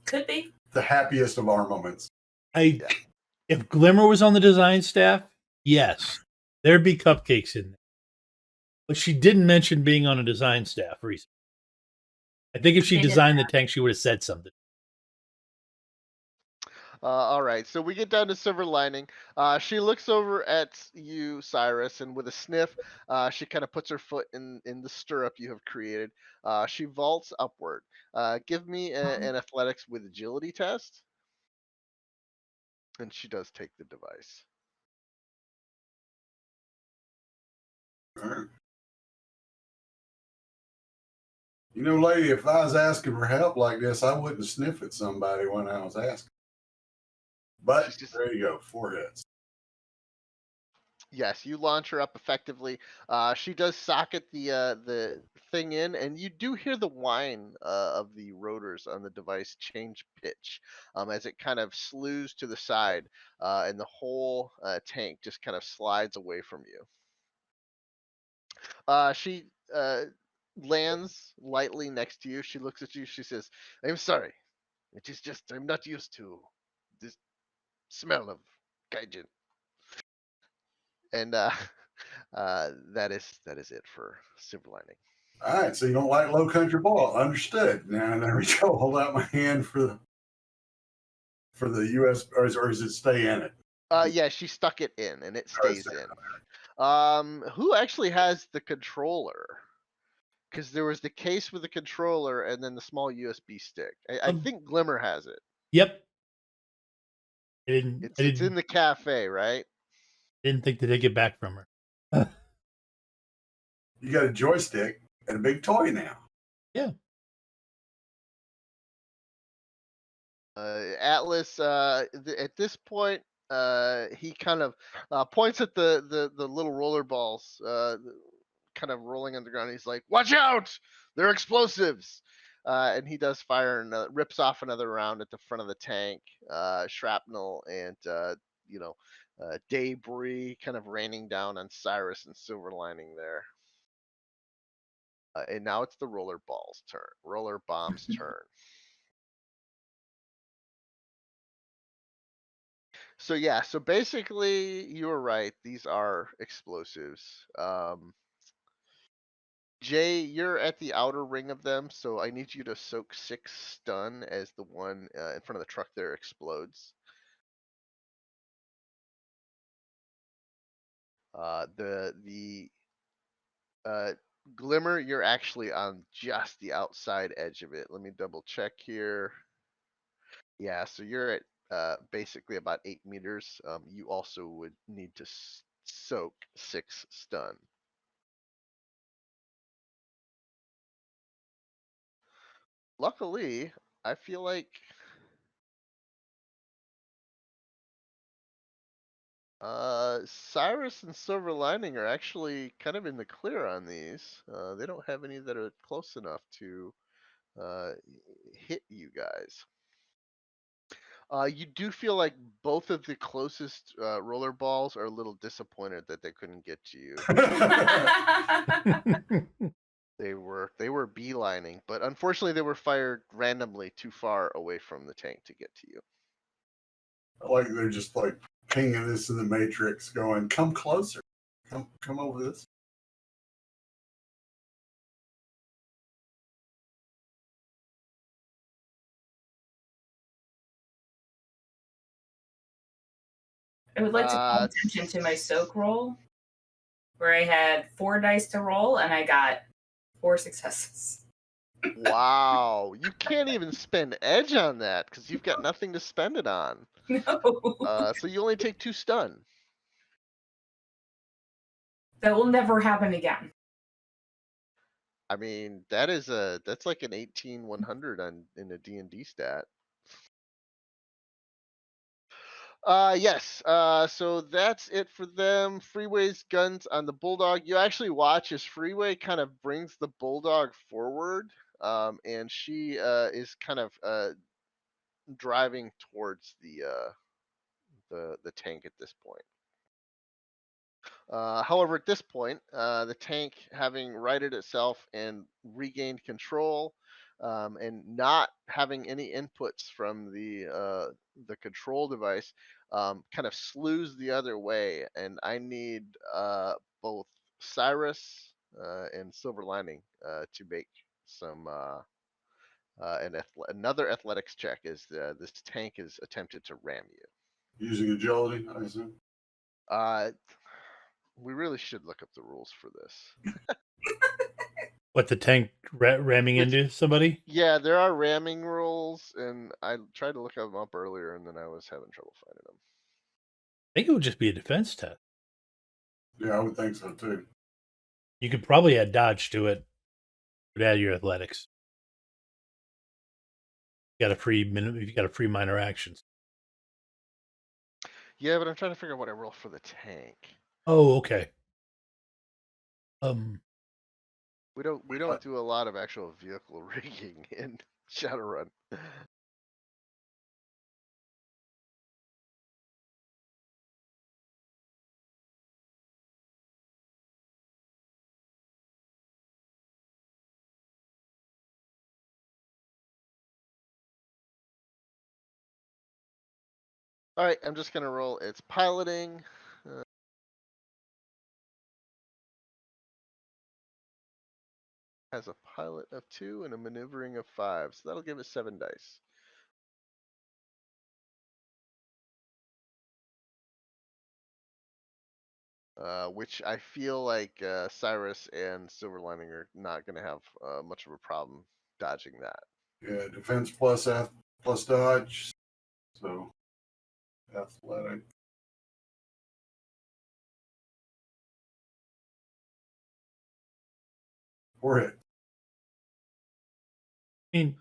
Could be. The happiest of our moments. If Glimmer was on the design staff, yes, there'd be cupcakes in there. But she didn't mention being on a design staff recently. I think if she They did designed the tank, she would have said something. All right, so we get down to Silver Lining. She looks over at you, Cyrus, and with a sniff, she kind of puts her foot in the stirrup you have created. She vaults upward. Give me an athletics with agility test. And she does take the device. All right. You know, lady, if I was asking for help like this, I wouldn't sniff at somebody when I was asking. But there you go, 4 hits. Yes, you launch her up effectively. She does socket the thing in, and you do hear the whine of the rotors on the device change pitch as it kind of slews to the side, and the whole tank just kind of slides away from you. She lands lightly next to you. She looks at you. She says, "I'm sorry. It is just I'm not used to this smell of gaijin." And that is it for Silver Lining. All right, so you don't like Low Country Ball. Understood. Now there we go. Hold out my hand for the US, or is it stay in it? Yeah, she stuck it in and it stays in. Who actually has the controller? Because there was the case with the controller and then the small USB stick. I think Glimmer has it. Yep. It's in the cafe, right? Didn't think to take it back from her. You got a joystick and a big toy now. Yeah. Atlas, at this point, he kind of points at the little roller balls, kind of rolling on the ground. He's like, "Watch out! They're explosives!" And he does fire and rips off another round at the front of the tank. Shrapnel and debris kind of raining down on Cyrus and Silver Lining there. And now it's the roller bomb's turn. So yeah, so basically you were right. These are explosives. Jay, you're at the outer ring of them, so I need you to soak 6 stun as the one in front of the truck there explodes. The Glimmer, you're actually on just the outside edge of it. Let me double check here. Yeah, so you're at basically about 8 meters. You also would need to soak 6 stun. Luckily, I feel like Cyrus and Silver Lining are actually kind of in the clear on these. They don't have any that are close enough to hit you guys. You do feel like both of the closest roller balls are a little disappointed that they couldn't get to you. They were beelining, but unfortunately they were fired randomly too far away from the tank to get to you. Like they're just like pinging this in the Matrix, going, "Come closer, come over this." I would like to call attention to my soak roll, where I had 4 dice to roll and I got 4 successes. Wow, you can't even spend edge on that because you've got nothing to spend it on. No. So you only take 2 stun. That will never happen again. I mean, that's like an 18-100 in a D&D stat. Yes. So that's it for them. Freeway's guns on the Bulldog. You actually watch as Freeway kind of brings the Bulldog forward, and she is kind of driving towards the tank at this point. However, at this point, the tank, having righted itself and regained control, and not having any inputs from the control device, kind of slews the other way, and I need both Cyrus and Silver Lining to make some another athletics check as this tank is attempted to ram you. Using agility, I assume. We really should look up the rules for this. What, the tank ramming into somebody? Yeah, there are ramming rules, and I tried to look them up earlier, and then I was having trouble finding them. I think it would just be a defense test. Yeah, I would think so too. You could probably add dodge to it. Would add your athletics. You got a free minute. You got a free minor actions. Yeah, but I'm trying to figure out what I roll for the tank. Oh, okay. We don't do a lot of actual vehicle rigging in Shadowrun. All right, I'm just gonna roll. It's piloting. Has a pilot of 2 and a maneuvering of 5, so that'll give it 7 dice. Which I feel like Cyrus and Silver Lining are not going to have much of a problem dodging that. Yeah, defense plus plus dodge. So athletic. Or hit. I mean,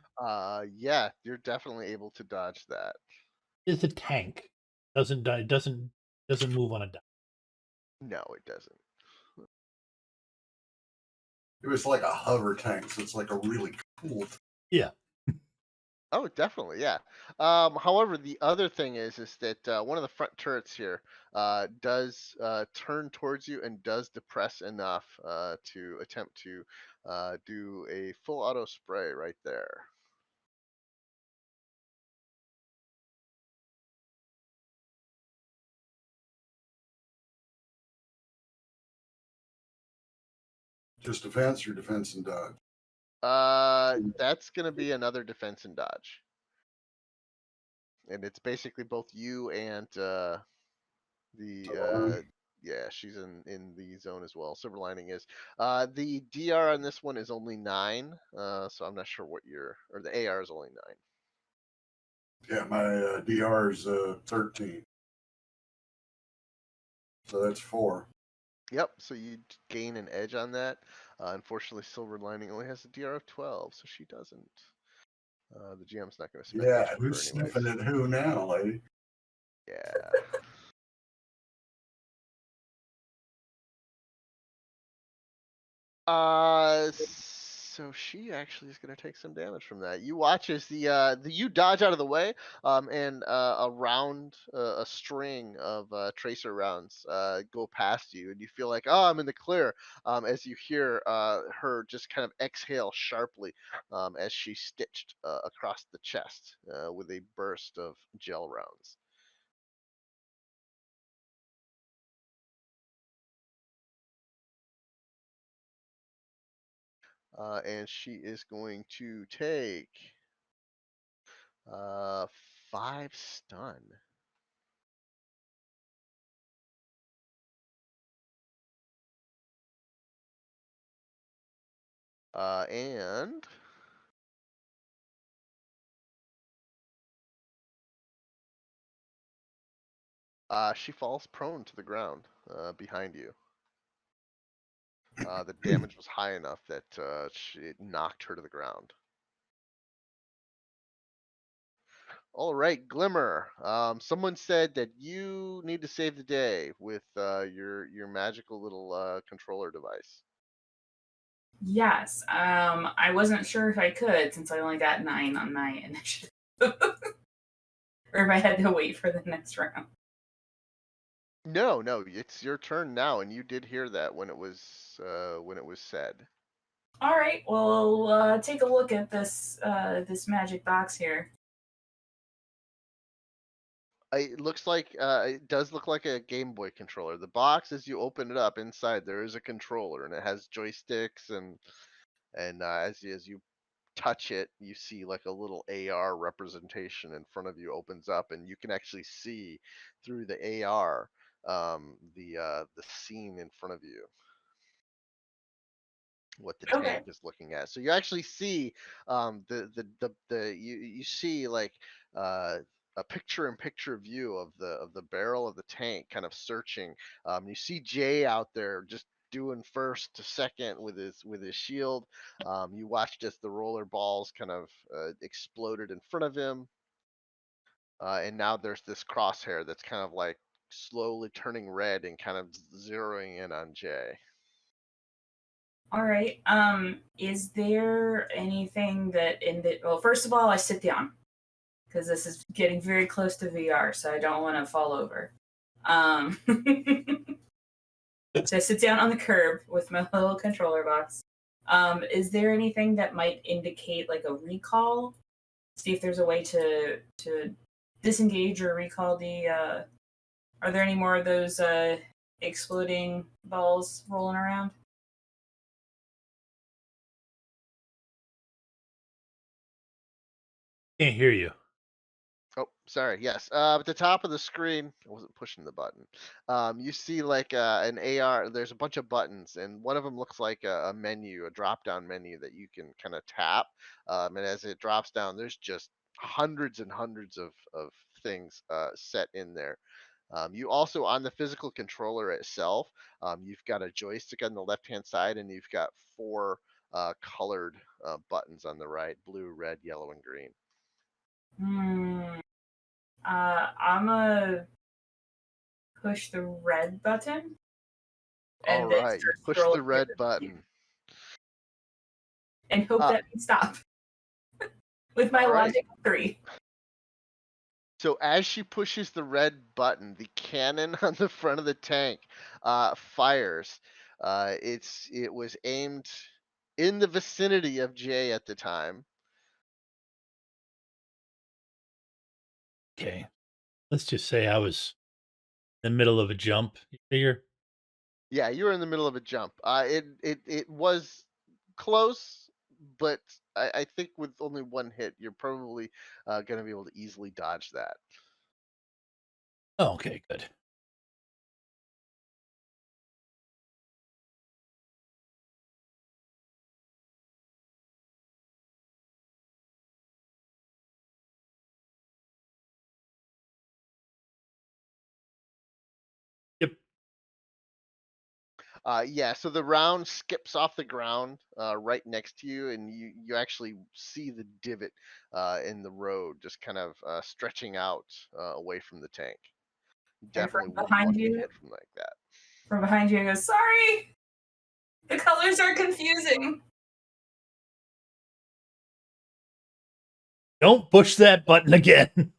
yeah, you're definitely able to dodge that. it's a tank. Doesn't die. Doesn't move on a die. No, it doesn't. It was like a hover tank, so it's like a really cool. Yeah. Oh, definitely, yeah. However, the other thing is that one of the front turrets here does turn towards you and does depress enough to attempt to do a full auto spray right there. Just defense or defense and dodge? That's gonna be another defense and dodge, and it's basically both you and yeah, she's in the zone as well. Silver Lining is. The DR on this one is only 9, so I'm not sure what or the AR is only 9. Yeah, my DR is 13. So that's 4. Yep, so you gain an edge on that. Unfortunately, Silver Lining only has a DR of 12, so she doesn't. The GM's not going to spend much Yeah, for her who's anyways. sniffing at who now, lady? Yeah. So she actually is going to take some damage from that. You watch as the you dodge out of the way, and around a string of tracer rounds go past you, and you feel like, oh, I'm in the clear. As you hear her just kind of exhale sharply, as she stitched across the chest with a burst of gel rounds. And she is going to take 5 stun. And she falls prone to the ground behind you. The damage was high enough that it knocked her to the ground. All right, Glimmer. Someone said that you need to save the day with your magical little controller device. Yes. I wasn't sure if I could since I only got 9 on my initiative. Or if I had to wait for the next round. No, no, it's your turn now, and you did hear that when it was said. All right, well, take a look at this magic box here. It looks like it does look like a Game Boy controller. The box, as you open it up, inside there is a controller, and it has joysticks and as you touch it, you see like a little AR representation in front of you opens up, and you can actually see through the AR the scene in front of you, what the Okay. tank is looking at. So you actually see you see like uh, a picture-in-picture view of the barrel of the tank, kind of searching. You see Jay out there just doing first to second with his shield. You watched as the roller balls kind of exploded in front of him, and now there's this crosshair that's kind of like slowly turning red and kind of zeroing in on Jay. All right. Is there anything that in the well, first of all, I sit down because this is getting very close to VR, so I don't want to fall over. So I sit down on the curb with my little controller box. Is there anything that might indicate like a recall? See if there's a way to disengage or recall the. Are there any more of those exploding balls rolling around? Can't hear you. Oh, sorry. Yes. At the top of the screen, I wasn't pushing the button. You see like an AR. There's a bunch of buttons, and one of them looks like a menu, a drop-down menu that you can kind of tap. And as it drops down, there's just hundreds and hundreds of things set in there. You also, on the physical controller itself, you've got a joystick on the left-hand side, and you've got four colored buttons on the right: blue, red, yellow, and green. Hmm. I'm gonna push the red button All and then right, you start push the scrolling through red the menu button. and hope Uh, that we stop with my all right. logic of 3. So as she pushes the red button, the cannon on the front of the tank fires. It was aimed in the vicinity of Jay at the time. Okay. Let's just say I was in the middle of a jump. You figure? Yeah, you were in the middle of a jump. It was close, but I think with only one hit, you're probably going to be able to easily dodge that. Oh, okay, good. Yep. Yeah, so the round skips off the ground right next to you, and you actually see the divot in the road just kind of stretching out away from the tank. You And definitely wouldn't want to be hit from like that. from behind you, I go, sorry, the colors are confusing. Don't push that button again.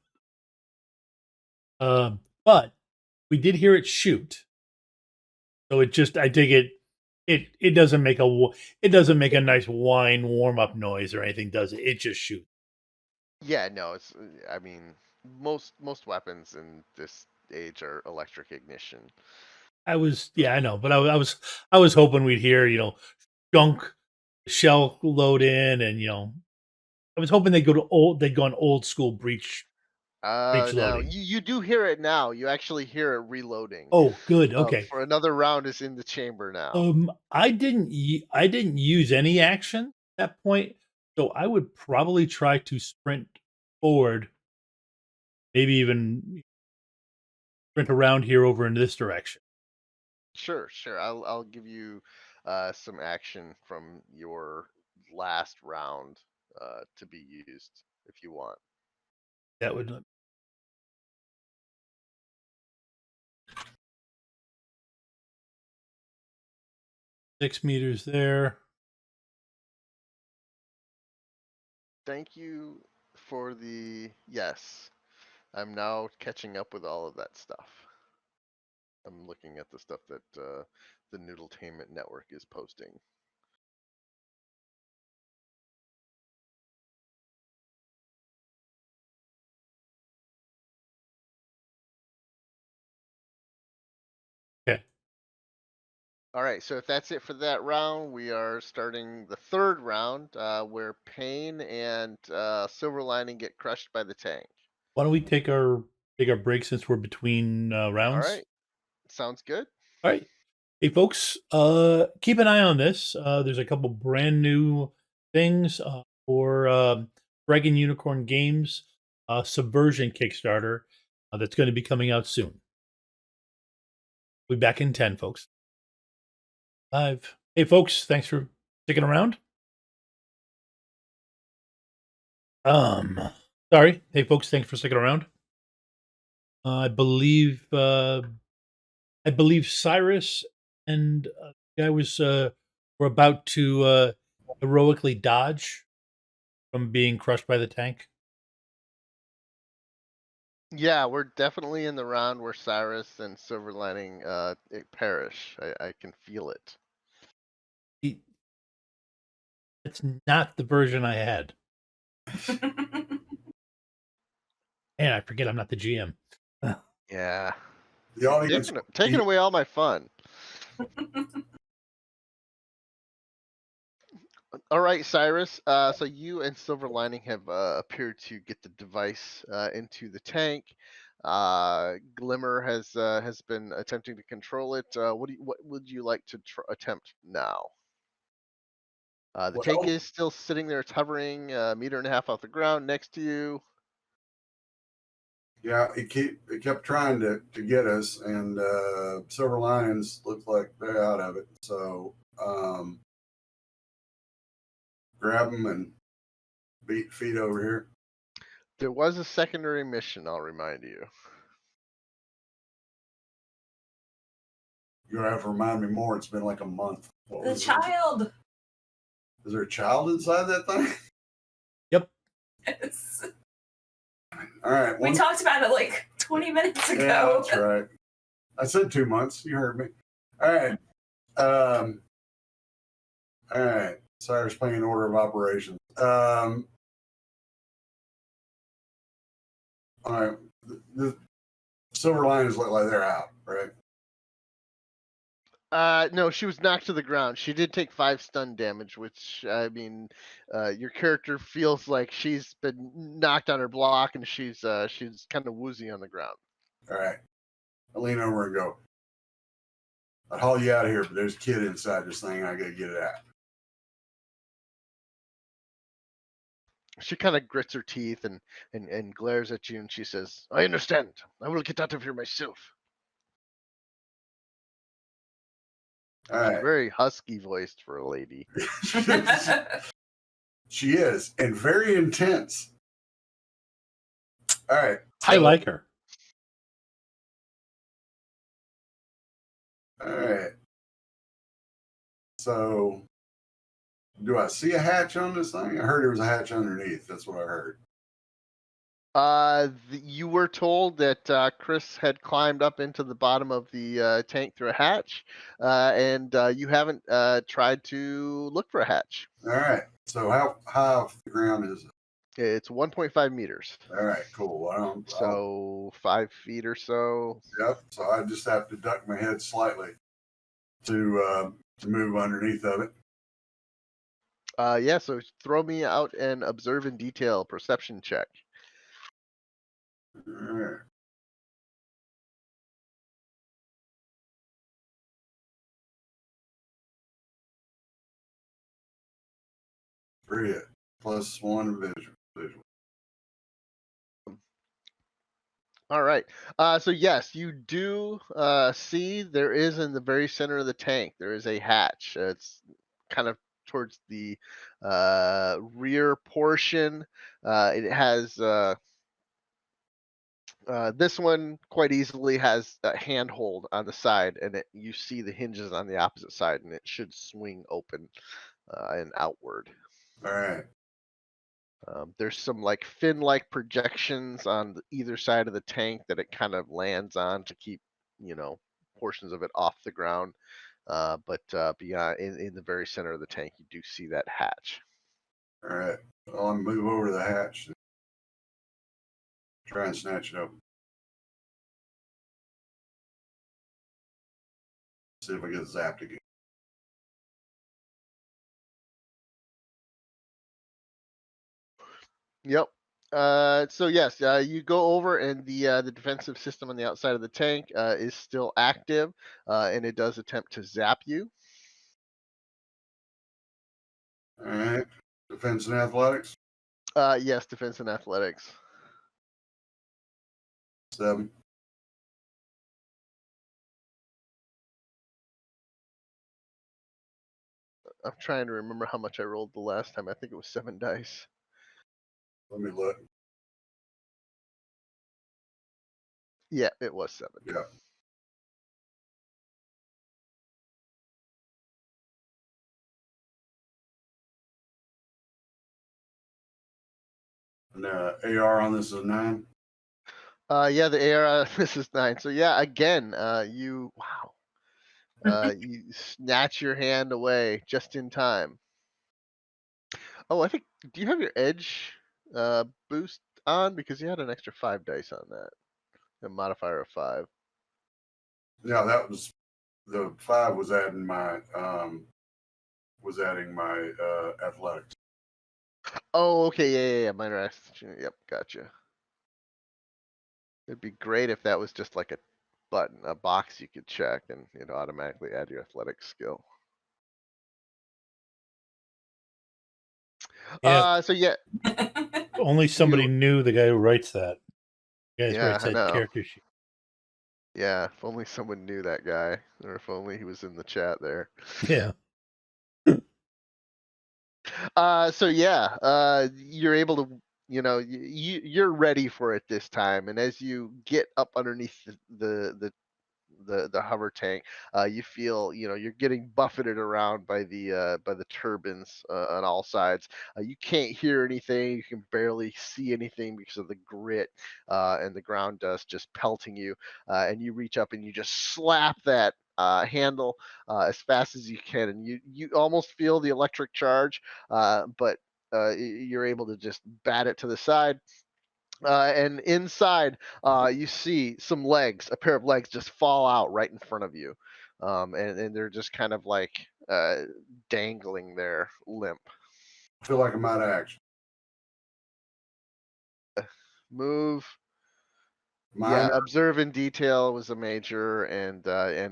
But we did hear it shoot, so it just I dig it. It doesn't make a nice whine warm up noise or anything, does it? It just shoots. Yeah, no, it's. I mean, most weapons in this age are electric ignition. I know, but I was hoping we'd hear junk shell load in, and I was hoping they'd gone old school breach Now loading. you do hear it now. You actually hear it reloading. Oh, good. Okay. For another round is in the chamber now. I didn't use any action at that point, so I would probably try to sprint forward, maybe even sprint around here over in this direction. Sure, sure. I'll give you some action from your last round to be used if you want. That would 6 meters there. Thank you for the yes. I'm now catching up with all of that stuff. I'm looking at the stuff that the Noodletainment Network is posting. Okay. All right, so if that's it for that round, we are starting the third round where Pain and Silver Lining get crushed by the tank. Why don't we take our break since we're between rounds? All right, sounds good. All right. Hey, folks, keep an eye on this. There's a couple brand new things for Dragon Unicorn Games Subversion Kickstarter that's going to be coming out soon. We'll be back in 10, folks. 5. Hey, folks, thanks for sticking around. Sorry. Hey, folks, thanks for sticking around. I believe Cyrus and the guy were about to heroically dodge from being crushed by the tank. Yeah, we're definitely in the round where Cyrus and Silver Lining perish. I can feel it. It's not the version I had. And I forget I'm not the GM. Yeah. The audience Taking away all my fun. All right, Cyrus. So you and Silver Lining have appeared to get the device into the tank. Glimmer has been attempting to control it. What would you like to attempt now? The tank is still sitting there, it's hovering a meter and a half off the ground next to you. Yeah, it kept trying to get us, and Silver Linings looked like they're out of it. So grab them and beat feet over here. There was a secondary mission, I'll remind you. You're gonna have to remind me more. It's been like a month. The child. Is there a child inside that thing? Yep. Yes. All right. We talked about it like 20 minutes ago. Yeah, that's right. I said 2 months. You heard me. All right. All right. Cyrus playing order of operations. All right. The Silver Linings look like they're out, right? No, she was knocked to the ground. She did take 5 stun damage, which, I mean, your character feels like she's been knocked on her block and she's kind of woozy on the ground. All right. I lean over and go, I'd haul you out of here, but there's a kid inside this thing. I got to get it out. She kind of grits her teeth and glares at you, and she says, I understand. I will get out of here myself. All right. She's very husky voiced for a lady. She is, and very intense. All right. I like her. All right. So, do I see a hatch on this thing? I heard there was a hatch underneath. That's what I heard. You were told that Chris had climbed up into the bottom of the tank through a hatch, and you haven't tried to look for a hatch. All right. So how high off the ground is it? It's 1.5 meters. All right, cool. So 5 feet or so. Yep. So I just have to duck my head slightly to move underneath of it. Yeah. So throw me out and observe in detail perception check. All right. +1 visual. All right. So yes, you do see there is in the very center of the tank. There is a hatch. It's kind of towards the rear portion. It has this one quite easily has a handhold on the side, and you see the hinges on the opposite side, and it should swing open and outward. All right. There's some like fin-like projections on either side of the tank that it kind of lands on to keep, portions of it off the ground. But beyond, in the very center of the tank, you do see that hatch. All right. I'll move over to the hatch. And try and snatch it open. See if I get zapped again. Yep. So yes, you go over, and the defensive system on the outside of the tank is still active, and it does attempt to zap you. All right. Defense and athletics. Yes, defense and athletics. 7. I'm trying to remember how much I rolled the last time. I think it was 7 dice. Let me look. Yeah, it was 7. Yeah. And AR on this is 9. Yeah, the AR this is 9. So yeah, again, you you snatch your hand away just in time. Oh, I think, do you have your edge boost on? Because you had an extra 5 dice on that. A modifier of 5. Yeah, that was the 5 was adding my athletics. Oh, okay, yeah. Minor action. Yep, gotcha. It'd be great if that was just like a button, a box you could check, and it automatically add your athletic skill. Yeah. So yeah, Only somebody knew the guy who writes that. The guy who Yeah, writes I that know. character sheet. Yeah, if only someone knew that guy, or if only he was in the chat there. Yeah. So yeah, you're able to, you're ready for it this time, and as you get up underneath the hover tank, you feel, you're getting buffeted around by the turbines on all sides. You can't hear anything, you can barely see anything because of the grit and the ground dust just pelting you. And you reach up and you just slap that handle as fast as you can, and you almost feel the electric charge, but you're able to just bat it to the side. And inside, you see some legs, a pair of legs just fall out right in front of you. And they're just kind of like dangling there limp. I feel like I'm out of action. Move. Minor. Yeah, observe in detail was a major, and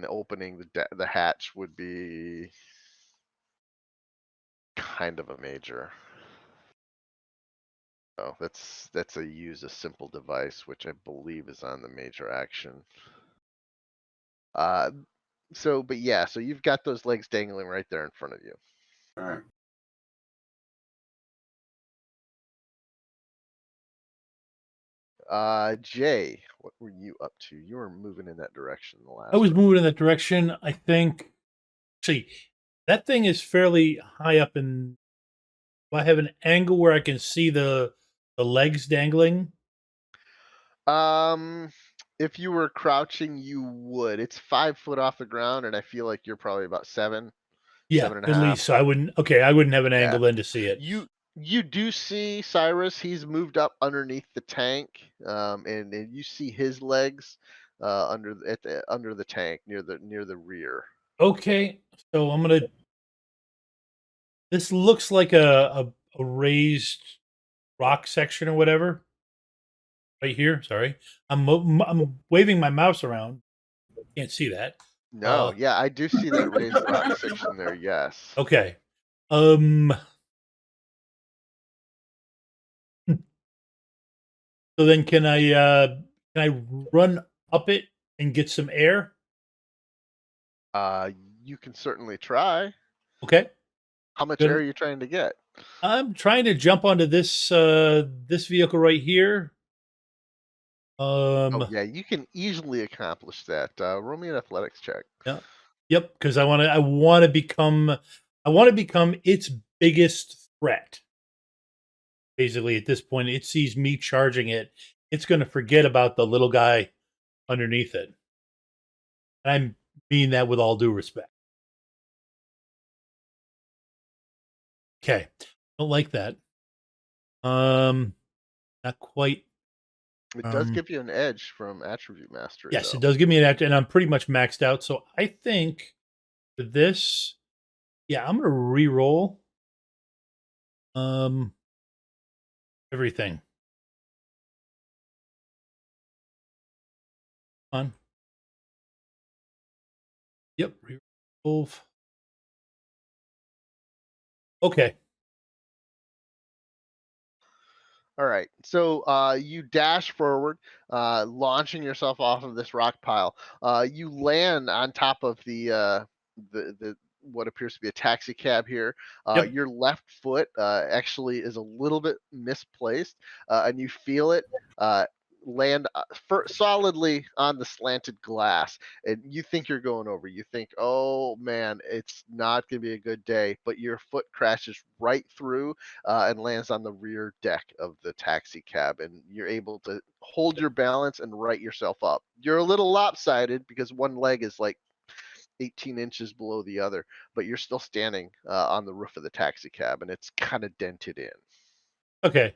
opening the hatch would be kind of a major. Oh, that's a use a simple device, which I believe is on the major action. But yeah, so you've got those legs dangling right there in front of you. All right. Jay, what were you up to? You were moving in that direction the last. I was moving in that direction. I think. See, that thing is fairly high up in. Do I have an angle where I can see the legs dangling? If you were crouching, you would. It's 5 foot off the ground, and I feel like you're probably about 7, Yeah, 7.5. at least. So I wouldn't. Okay, I wouldn't have an Yeah. angle then to see it. You do see Cyrus. He's moved up underneath the tank, and you see his legs under the tank near the rear. Okay, so I'm gonna. This looks like a raised rock section or whatever. Right here. Sorry, I'm waving my mouse around. Can't see that. No, yeah, I do see that raised rock section there. Yes. Okay. So then can I run up it and get some air? You can certainly try. Okay. How much air are you trying to get? I'm trying to jump onto this this vehicle right here. Oh yeah, you can easily accomplish that. Roll me an athletics check. Yeah. Yep, because I want to become its biggest threat. Basically, at this point, it sees me charging it. It's going to forget about the little guy underneath it. And I mean that with all due respect. Okay. Don't like that. Not quite. It does give you an edge from attribute mastery. Yes, though. it does give me an edge, and I'm pretty much maxed out. So I think for this, I'm gonna re-roll everything. On. Yep. Re-roll. Okay. All right. So you dash forward, launching yourself off of this rock pile. You land on top of the what appears to be a taxi cab here. Yep. Your left foot actually is a little bit misplaced, and you feel it land solidly on the slanted glass. And you think you're going over. You think, oh man, it's not going to be a good day. But your foot crashes right through and lands on the rear deck of the taxi cab, and you're able to hold your balance and right yourself up. You're a little lopsided because one leg is like 18 inches below the other, but you're still standing on the roof of the taxi cab, and it's kind of dented in. Okay.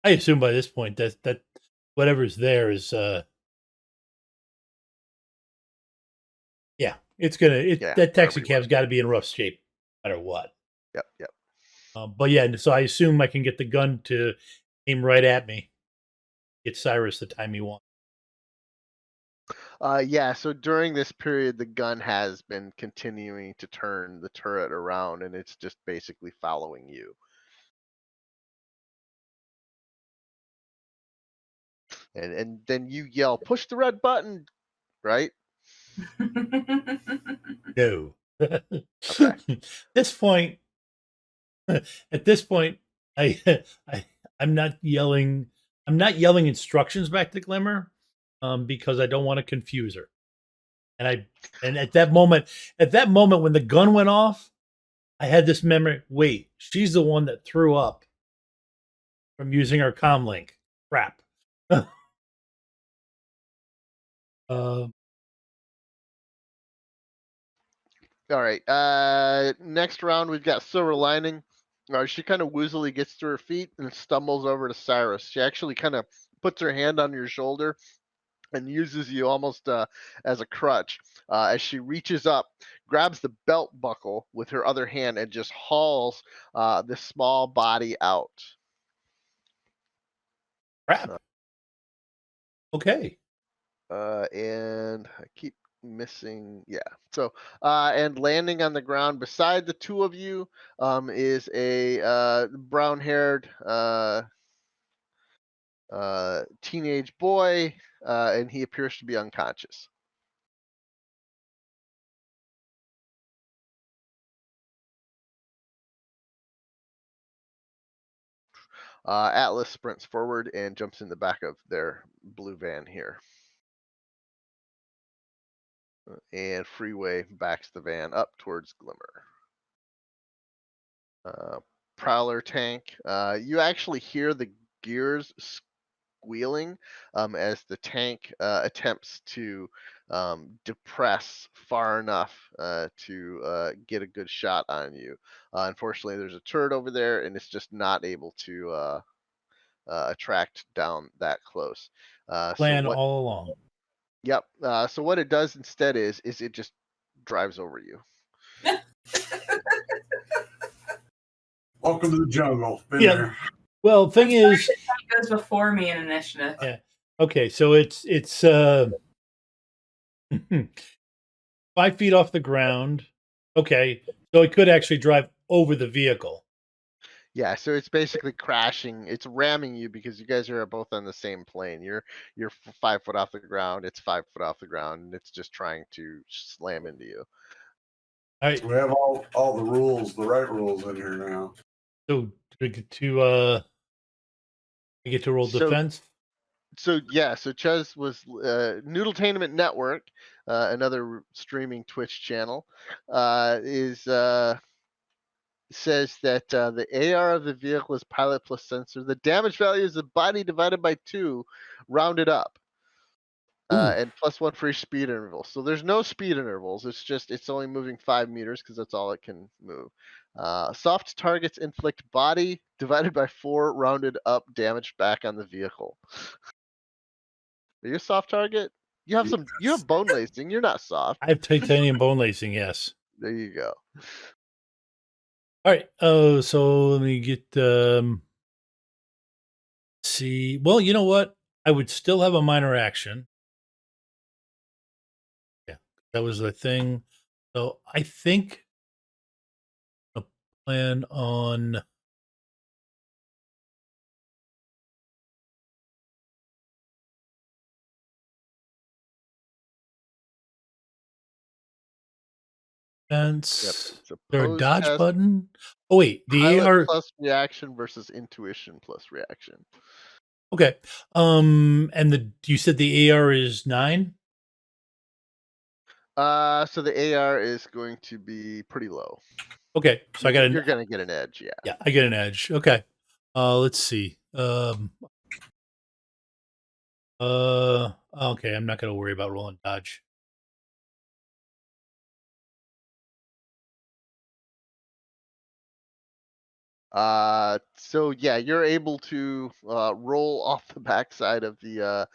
I assume by this point that whatever's there is it's gonna that taxi cab's got to be in rough shape no matter what. Yep. But so I assume I can get the gun to aim right at me. Get Cyrus the time he wants. So during this period, the gun has been continuing to turn the turret around, and it's just basically following you. And then you yell, "Push the red button!" Right? No. Okay. At this point, I'm not yelling. I'm not yelling instructions back to Glimmer, because I don't want to confuse her. And at that moment when the gun went off, I had this memory. Wait, she's the one that threw up from using her comm link. Crap. All right. Next round, we've got Silver Lining. She kind of woozily gets to her feet and stumbles over to Cyrus. She actually kind of puts her hand on your shoulder and uses you almost as a crutch. As she reaches up, grabs the belt buckle with her other hand, and just hauls this small body out. Crap. Okay. And I keep missing. Yeah. So, and landing on the ground beside the two of you is a brown-haired teenage boy, and he appears to be unconscious. Atlas sprints forward and jumps in the back of their blue van here. And Freeway backs the van up towards Glimmer. Prowler tank. You actually hear the gears squealing as the tank attempts to depress far enough to get a good shot on you. Unfortunately, there's a turret over there, and it's just not able to attract down that close. Plan all along. Yep. So what it does instead is it just drives over you. Welcome to the jungle. Been there. Well, thing is, it goes before me in initiative. Yeah. Okay, so it's 5 feet off the ground. Okay, so it could actually drive over the vehicle. Yeah, so it's basically crashing. It's ramming you because you guys are both on the same plane. You're 5 foot off the ground. It's 5 foot off the ground, and it's just trying to slam into you. All right. We have all the rules, the right rules in here now. So we get to roll defense. So Chuz was Noodletainment Network, another streaming Twitch channel, says that the AR of the vehicle is pilot plus sensor. The damage value is the body divided by 2, rounded up. and +1 for each speed interval. So there's no speed intervals. It's only moving 5 meters because that's all it can move. Soft targets inflict body divided by 4 rounded up damage back on the vehicle. Are you a soft target? You have bone lacing. You're not soft. I have titanium bone lacing. Yes. There you go. All right. So let me get. See. Well, you know what? I would still have a minor action. Yeah, that was the thing. So I think a plan on. Fence. Yep. There a dodge button? Oh wait, the Pilot AR plus reaction versus intuition plus reaction. Okay. And you said the AR is 9? So the AR is going to be pretty low. Okay. So You're gonna get an edge, yeah. Yeah, I get an edge. Okay. Let's see. Okay, I'm not gonna worry about rolling dodge. So yeah, you're able to roll off the backside of the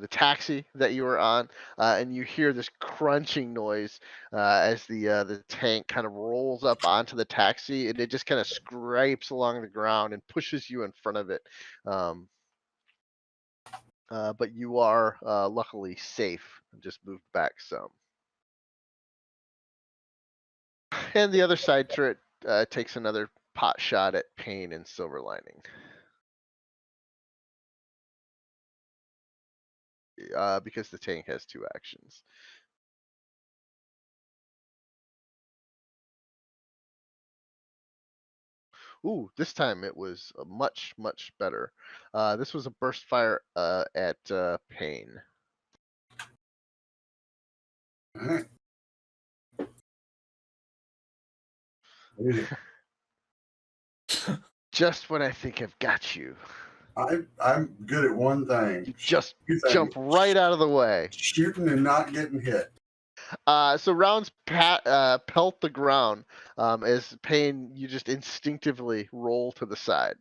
taxi that you were on, and you hear this crunching noise as the tank kind of rolls up onto the taxi, and it just kind of scrapes along the ground and pushes you in front of it. But you are luckily safe and just moved back some. And the other side turret takes another pot shot at Pain and Silver Lining. Because the tank has 2 actions. Ooh, this time it was much, much better. This was a burst fire at Pain. All right. Just when I think I've got you. I'm good at one thing. You just jump right out of the way. Shooting and not getting hit. So rounds pelt the ground as Pain, you just instinctively roll to the side.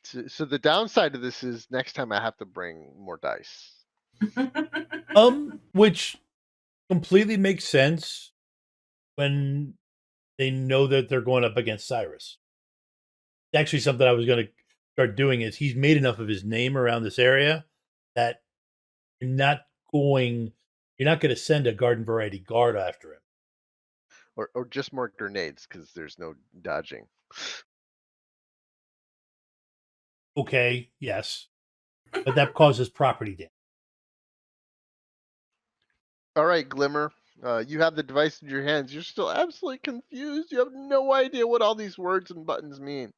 So the downside to this is next time I have to bring more dice. Which completely makes sense when they know that they're going up against Cyrus. Actually, something I was going to start doing is he's made enough of his name around this area that you're not going to send a garden variety guard after him. Or just more grenades because there's no dodging. Okay, yes. But that causes property damage. All right, Glimmer. You have the device in your hands. You're still absolutely confused. You have no idea what all these words and buttons mean.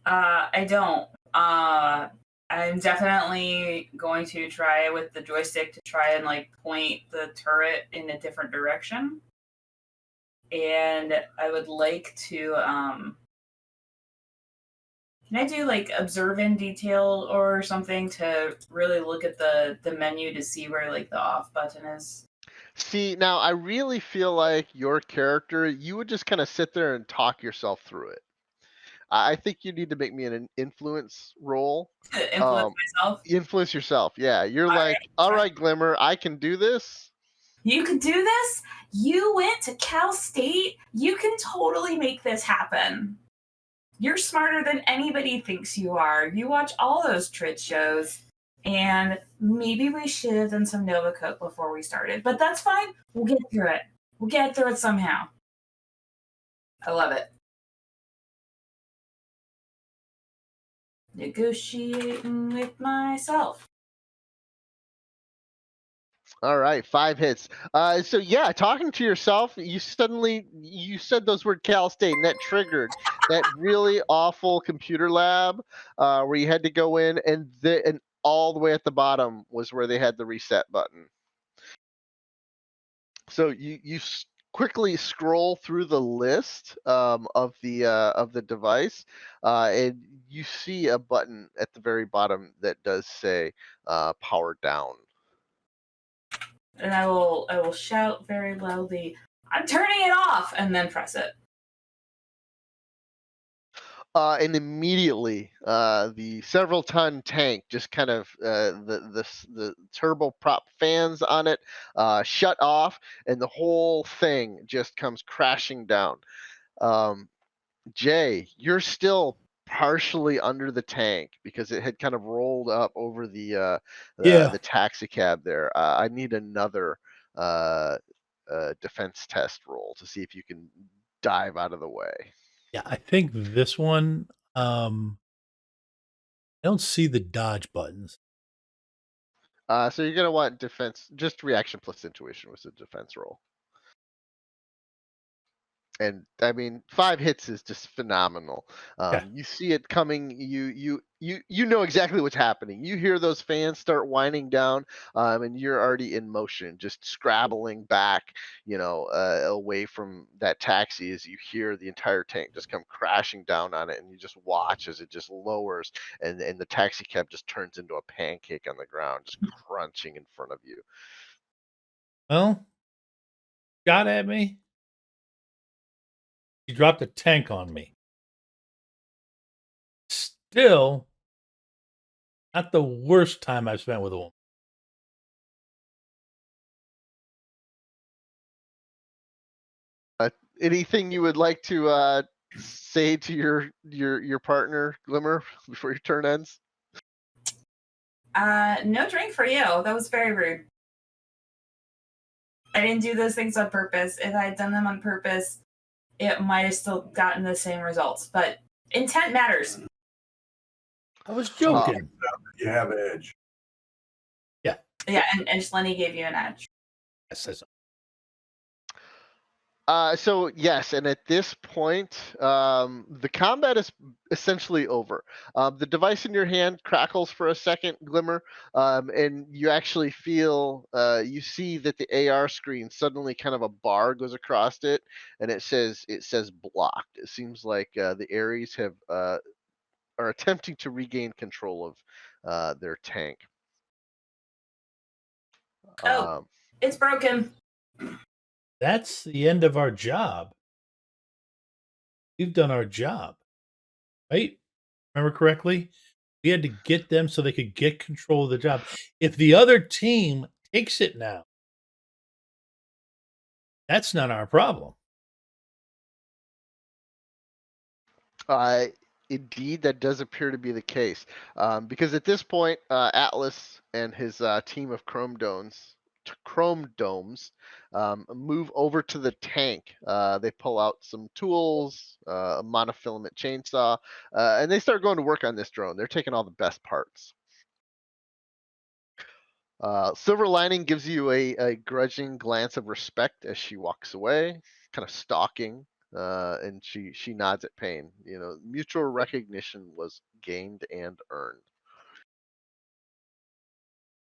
I don't. I'm definitely going to try with the joystick to try and point the turret in a different direction. And I would like to can I do observe in detail or something to really look at the menu to see where the off button is? See, now I really feel like your character, you would just kind of sit there and talk yourself through it. I think you need to make me an influence roll. Influence myself? Influence yourself, yeah. You're all right, Glimmer, I can do this. You can do this? You went to Cal State? You can totally make this happen. You're smarter than anybody thinks you are. You watch all those Trid shows. And maybe we should have done some Nova Cook before we started. But that's fine. We'll get through it. We'll get through it somehow. I love it. Negotiating with myself. All right, 5 hits. So yeah, talking to yourself, you said those words Cal State, and that triggered that really awful computer lab where you had to go in, and all the way at the bottom was where they had the reset button. So you quickly scroll through the list of the device, and you see a button at the very bottom that does say power down. And I will shout very loudly, "I'm turning it off," and then press it. And immediately, the several-ton tank just kind of the turboprop fans on it shut off, and the whole thing just comes crashing down. Um, Jay, you're still partially under the tank because it had kind of rolled up over the taxi cab there. I need another defense test roll to see if you can dive out of the way. Yeah, I think this one, I don't see the dodge buttons. So you're gonna want defense, just reaction plus intuition was a defense roll. And I mean, 5 hits is just phenomenal. Yeah. You see it coming. You know exactly what's happening. You hear those fans start winding down, and you're already in motion, just scrabbling back, away from that taxi as you hear the entire tank just come crashing down on it, and you just watch as it just lowers, and the taxi cab just turns into a pancake on the ground, just crunching in front of you. Well, shot at me. He dropped a tank on me. Still, not the worst time I've spent with a woman. Anything you would like to say to your partner, Glimmer, before your turn ends? No drink for you. That was very rude. I didn't do those things on purpose. If I had done them on purpose, it might have still gotten the same results. But intent matters. I was joking. You have edge. Yeah. Yeah, and Lenny gave you an edge. Yes, So yes, and at this point, the combat is essentially over. The device in your hand crackles for a second, Glimmer, and you actually feel, you see that the AR screen suddenly kind of a bar goes across it, and it says blocked. It seems like the Ares are attempting to regain control of their tank. It's broken. That's the end of our job. We've done our job, right? Remember correctly? We had to get them so they could get control of the job. If the other team takes it now, that's not our problem. Indeed, that does appear to be the case. Because at this point, Atlas and his team of chrome domes move over to the tank. They pull out some tools, a monofilament chainsaw, and they start going to work on this drone. They're taking all the best parts. Silver Lining gives you a grudging glance of respect as she walks away, kind of stalking, and she nods at Payne. Mutual recognition was gained and earned.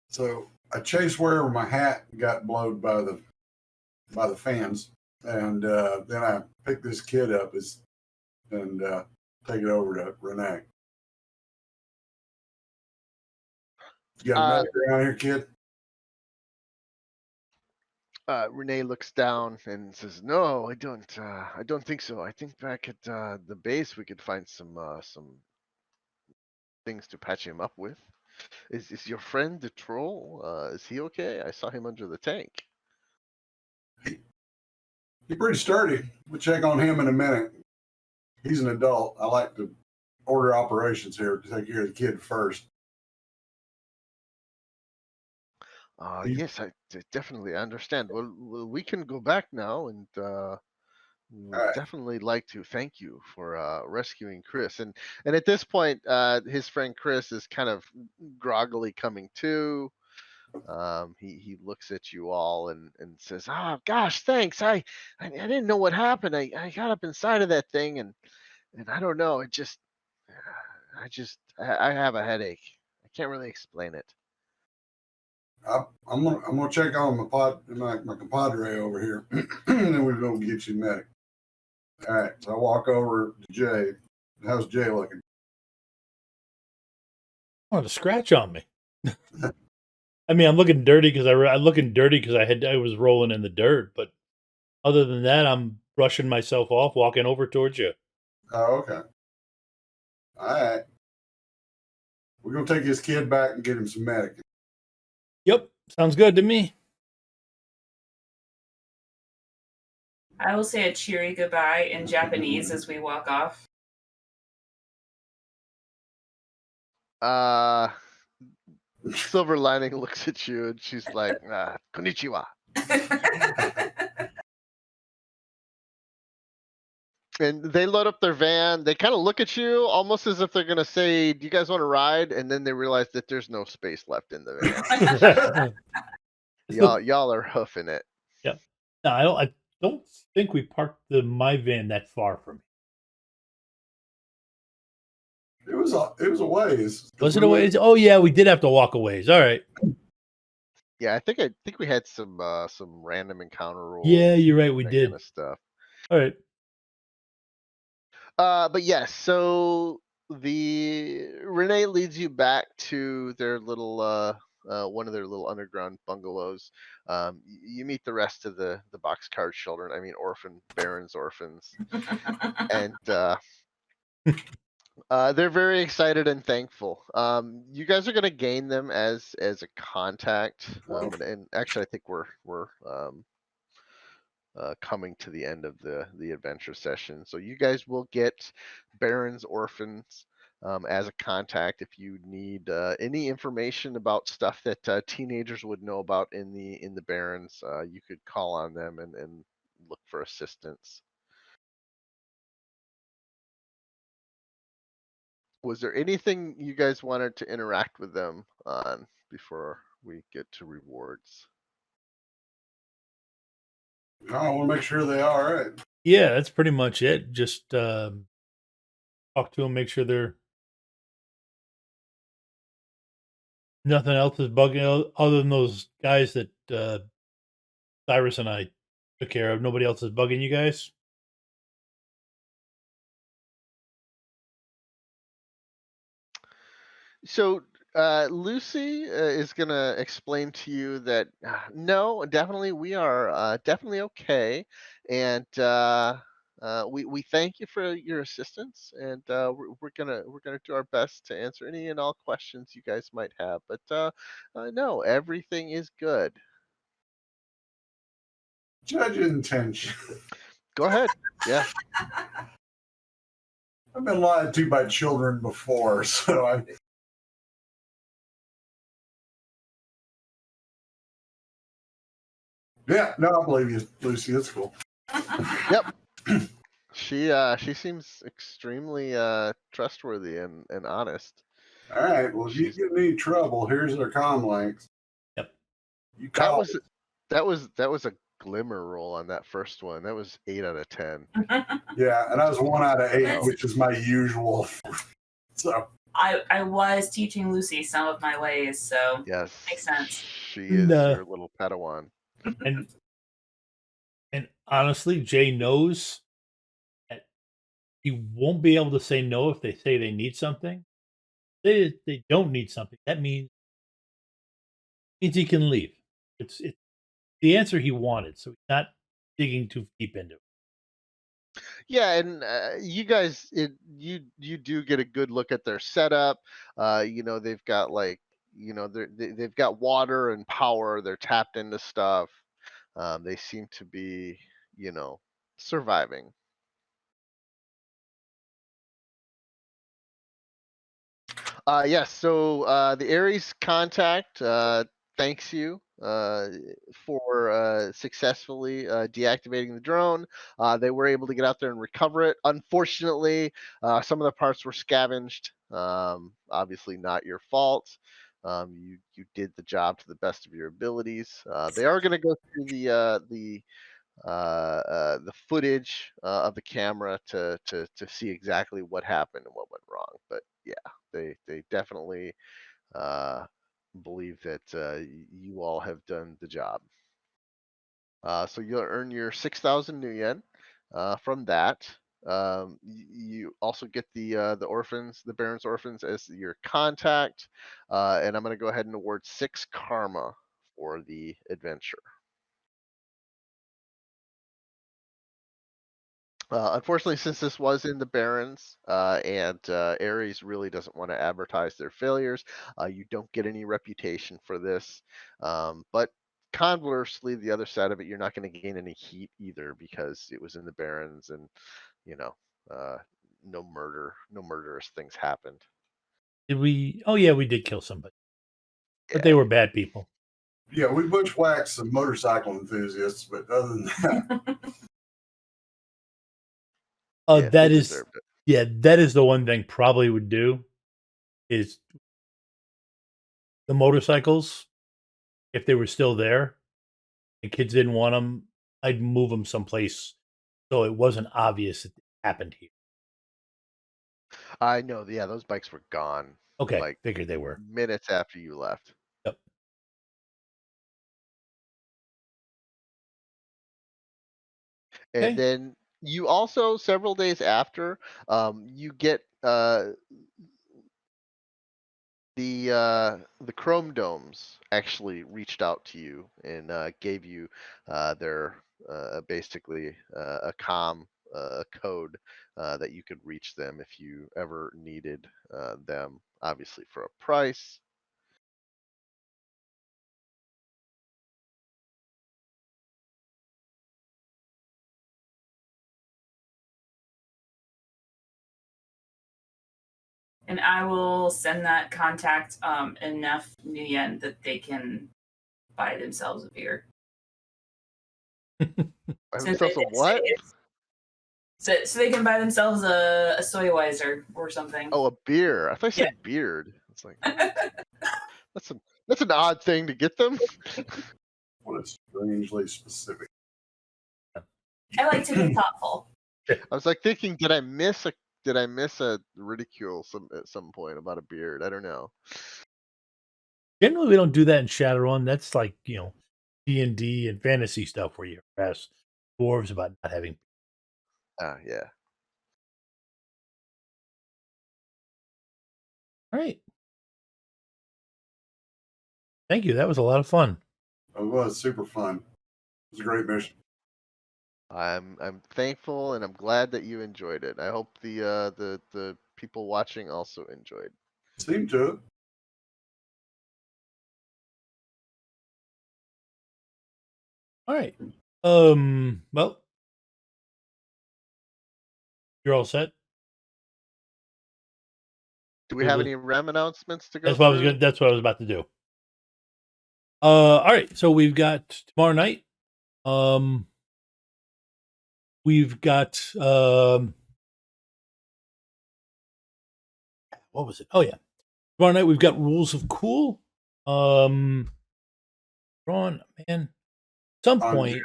So I chased wherever my hat got blowed by the fans, and then I picked this kid up and take it over to Renee. You got a medic around here, kid? Renee looks down and says, "No, I don't. I don't think so. I think back at the base we could find some things to patch him up with. Is your friend the troll? Is he okay? I saw him under the tank." He's pretty sturdy. We'll check on him in a minute. He's an adult. I like to order operations here to take care of the kid first. Yes, I definitely understand. Well, we can go back now, and Right. definitely like to thank you for rescuing Chris. And at this point, his friend Chris is kind of groggily coming to. He looks at you all and says, "Ah, gosh, thanks. I didn't know what happened. I got up inside of that thing, and I don't know. It just I have a headache. I can't really explain it." I'm gonna check on my compadre over here, and then we're gonna get you medic. All right, so I walk over to Jay. How's Jay looking? Oh, the scratch on me. I mean, I'm looking dirty because I'm looking dirty because I was rolling in the dirt. But other than that, I'm brushing myself off, walking over towards you. Oh, okay. All right. We're gonna take his kid back and get him some medic. Yep, sounds good to me. I will say a cheery goodbye in Japanese as we walk off. Silver Lining looks at you and she's like, konnichiwa. And they load up their van. They kind of look at you almost as if they're going to say, do you guys want to ride? And then they realize that there's no space left in the van. y'all are hoofing it. Yep. No, I don't think we parked my van that far from It was a ways. Was it a ways? Oh yeah, we did have to walk a ways. All right. Yeah, I think we had some random encounter rules. Yeah, you're right. We that did. kind of stuff. All right. But yes, so Renee leads you back to their little one of their little underground bungalows. You meet the rest of the boxcar children. I mean, Baron's orphans, and they're very excited and thankful. You guys are going to gain them as a contact, and actually, I think we're coming to the end of the adventure session. So you guys will get Baron's orphans as a contact if you need any information about stuff that teenagers would know about in the Barrens. You could call on them and look for assistance. Was there anything you guys wanted to interact with them on before we get to rewards? I want to make sure they are all right. Yeah, that's pretty much it. Just talk to them, make sure they're nothing else is bugging other than those guys that Cyrus and I took care of. Nobody else is bugging you guys. So Lucy is going to explain to you that no, definitely we are definitely okay, and we thank you for your assistance, and we're gonna do our best to answer any and all questions you guys might have. But no, everything is good. Judge intention. Go ahead. Yeah. I've been lied to by children before, so I. Yeah, no, I believe you, Lucy. It's cool. Yep. She seems extremely trustworthy and honest. All right. Well, if you get in any trouble, here's their comm links. Yep. You call. That was a glimmer roll on that first one. That was 8 out of 10. Yeah, and I was 1 out of 8, which is my usual. So I was teaching Lucy some of my ways, so yes, makes sense. She is your little Padawan. And honestly, Jay knows that he won't be able to say no if they say they need something. They don't need something. That means he can leave. It's the answer he wanted, so he's not digging too deep into it. Yeah, and you guys, you do get a good look at their setup. They've got they've got water and power. They're tapped into stuff. They seem to be, surviving. Yes. So the Ares contact thanks you for successfully deactivating the drone. They were able to get out there and recover it. Unfortunately, some of the parts were scavenged. Obviously, not your fault. You did the job to the best of your abilities. They are going to go through the footage of the camera to see exactly what happened and what went wrong. But yeah, they definitely believe that you all have done the job. So you'll earn your 6,000 new yen from that. You also get the orphans, the Baron's orphans, as your contact, and I'm going to go ahead and award 6 karma for the adventure. Unfortunately, since this was in the Barrens, and Ares really doesn't want to advertise their failures, you don't get any reputation for this. But conversely, the other side of it, you're not going to gain any heat either because it was in the Barrens, and you know, uh, no murderous things happened. Did we? Oh yeah, we did kill somebody, but they were bad people. Yeah, we bushwhacked some motorcycle enthusiasts, but other than that, Yeah, they that is deserved it. yeah, that is the one thing probably would do is the motorcycles. If they were still there, and kids didn't want them, I'd move them someplace so it wasn't obvious it happened here. I know. Yeah, those bikes were gone Okay, like figured they were. minutes after you left. Yep. And Okay. then you also, several days after, you get the Chrome Domes actually reached out to you and gave you their basically a code that you could reach them if you ever needed them, obviously for a price. And I will send that contact enough new yen that they can buy themselves a beer. Buy So themselves a they- what? So they can buy themselves a Soywiser or something. Oh, a beer. I thought you said beard. It's like that's an odd thing to get them. what is strangely specific. I like to be thoughtful. I was like thinking, did I miss a ridicule at some point about a beard? I don't know. Generally, we don't do that in Shadowrun. That's like D&D and fantasy stuff where you harass dwarves about not having. Ah, yeah. All right. Thank you. That was a lot of fun. It was super fun. It was a great mission. I'm thankful and I'm glad that you enjoyed it. I hope the people watching also enjoyed. Seemed to. All right. Well, you're all set. Do we have any REM announcements to go That's what through? That's what I was about to do. All right. So we've got tomorrow night. We've got what was it? Oh yeah, tomorrow night we've got Rules of Cool. Ron, man, some point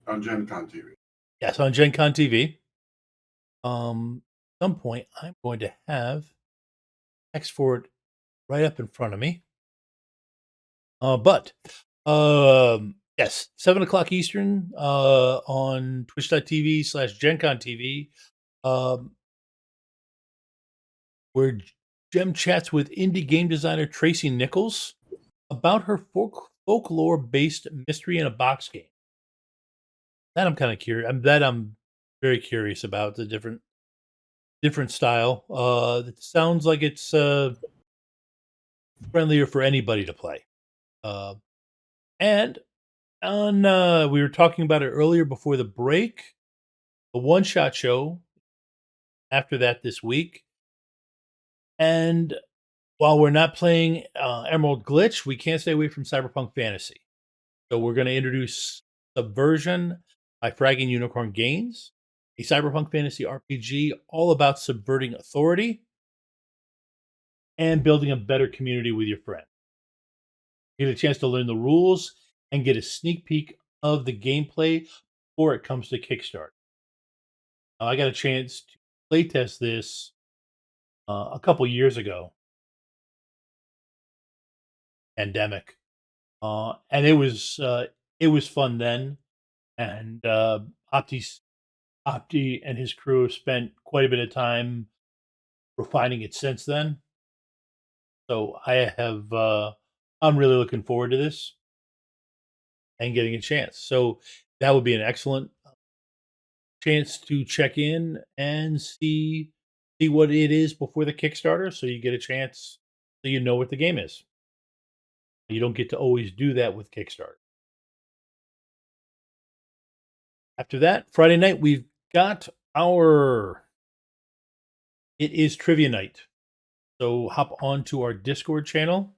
on Gen Con TV. Yes, on Gen Con TV. Some point I'm going to have text for it right up in front of me. But yes, 7:00 Eastern on twitch.tv/GenCon TV. Where Gem chats with indie game designer Tracy Nichols about her folklore-based mystery in a box game. That I'm kind of curious. I'm very curious about the different style. It sounds like it's friendlier for anybody to play. And on we were talking about it earlier before the break. The one shot show after that this week. And while we're not playing Emerald Glitch, we can't stay away from Cyberpunk Fantasy. So we're going to introduce Subversion by Fragging Unicorn Games, a Cyberpunk Fantasy RPG all about subverting authority and building a better community with your friends. Get a chance to learn the rules and get a sneak peek of the gameplay before it comes to Kickstarter. I got a chance to playtest this a couple years ago. pandemic, and it was fun then. And Opti and his crew have spent quite a bit of time refining it since then. So I'm really looking forward to this and getting a chance. So that would be an excellent chance to check in and see what it is before the Kickstarter, so you get a chance, so you know what the game is. You don't get to always do that with Kickstarter. After that, Friday night, we've got it is trivia night. So hop onto our Discord channel.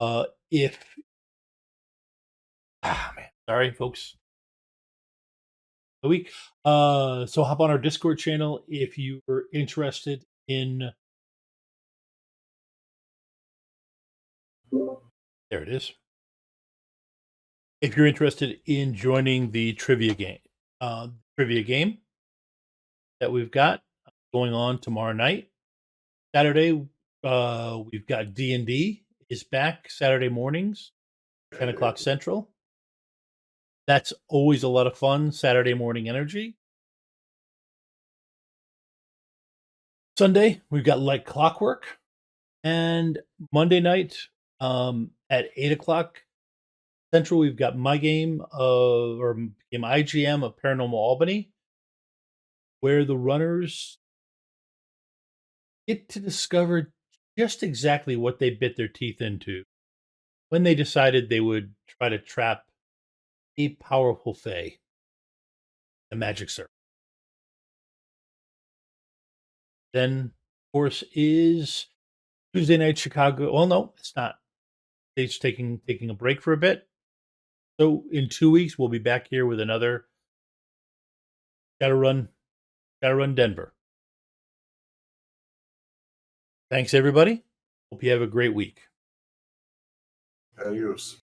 Sorry, folks. The week. So hop on our Discord channel if you are interested in. There it is. If you're interested in joining the trivia game that we've got going on tomorrow night, Saturday, we've got D&D is back Saturday mornings, 10 o'clock Central. That's always a lot of fun. Saturday morning energy. Sunday, we've got Like Clockwork. And Monday night at 8 o'clock Central, we've got my game IGM of Paranormal Albany, where the runners get to discover just exactly what they bit their teeth into when they decided they would try to trap a powerful fae, the magic circle. Then, of course, is Tuesday night Chicago. Well, no, it's not. It's taking a break for a bit. So in 2 weeks, we'll be back here with another Shadowrun Denver. Thanks, everybody. Hope you have a great week. Adios.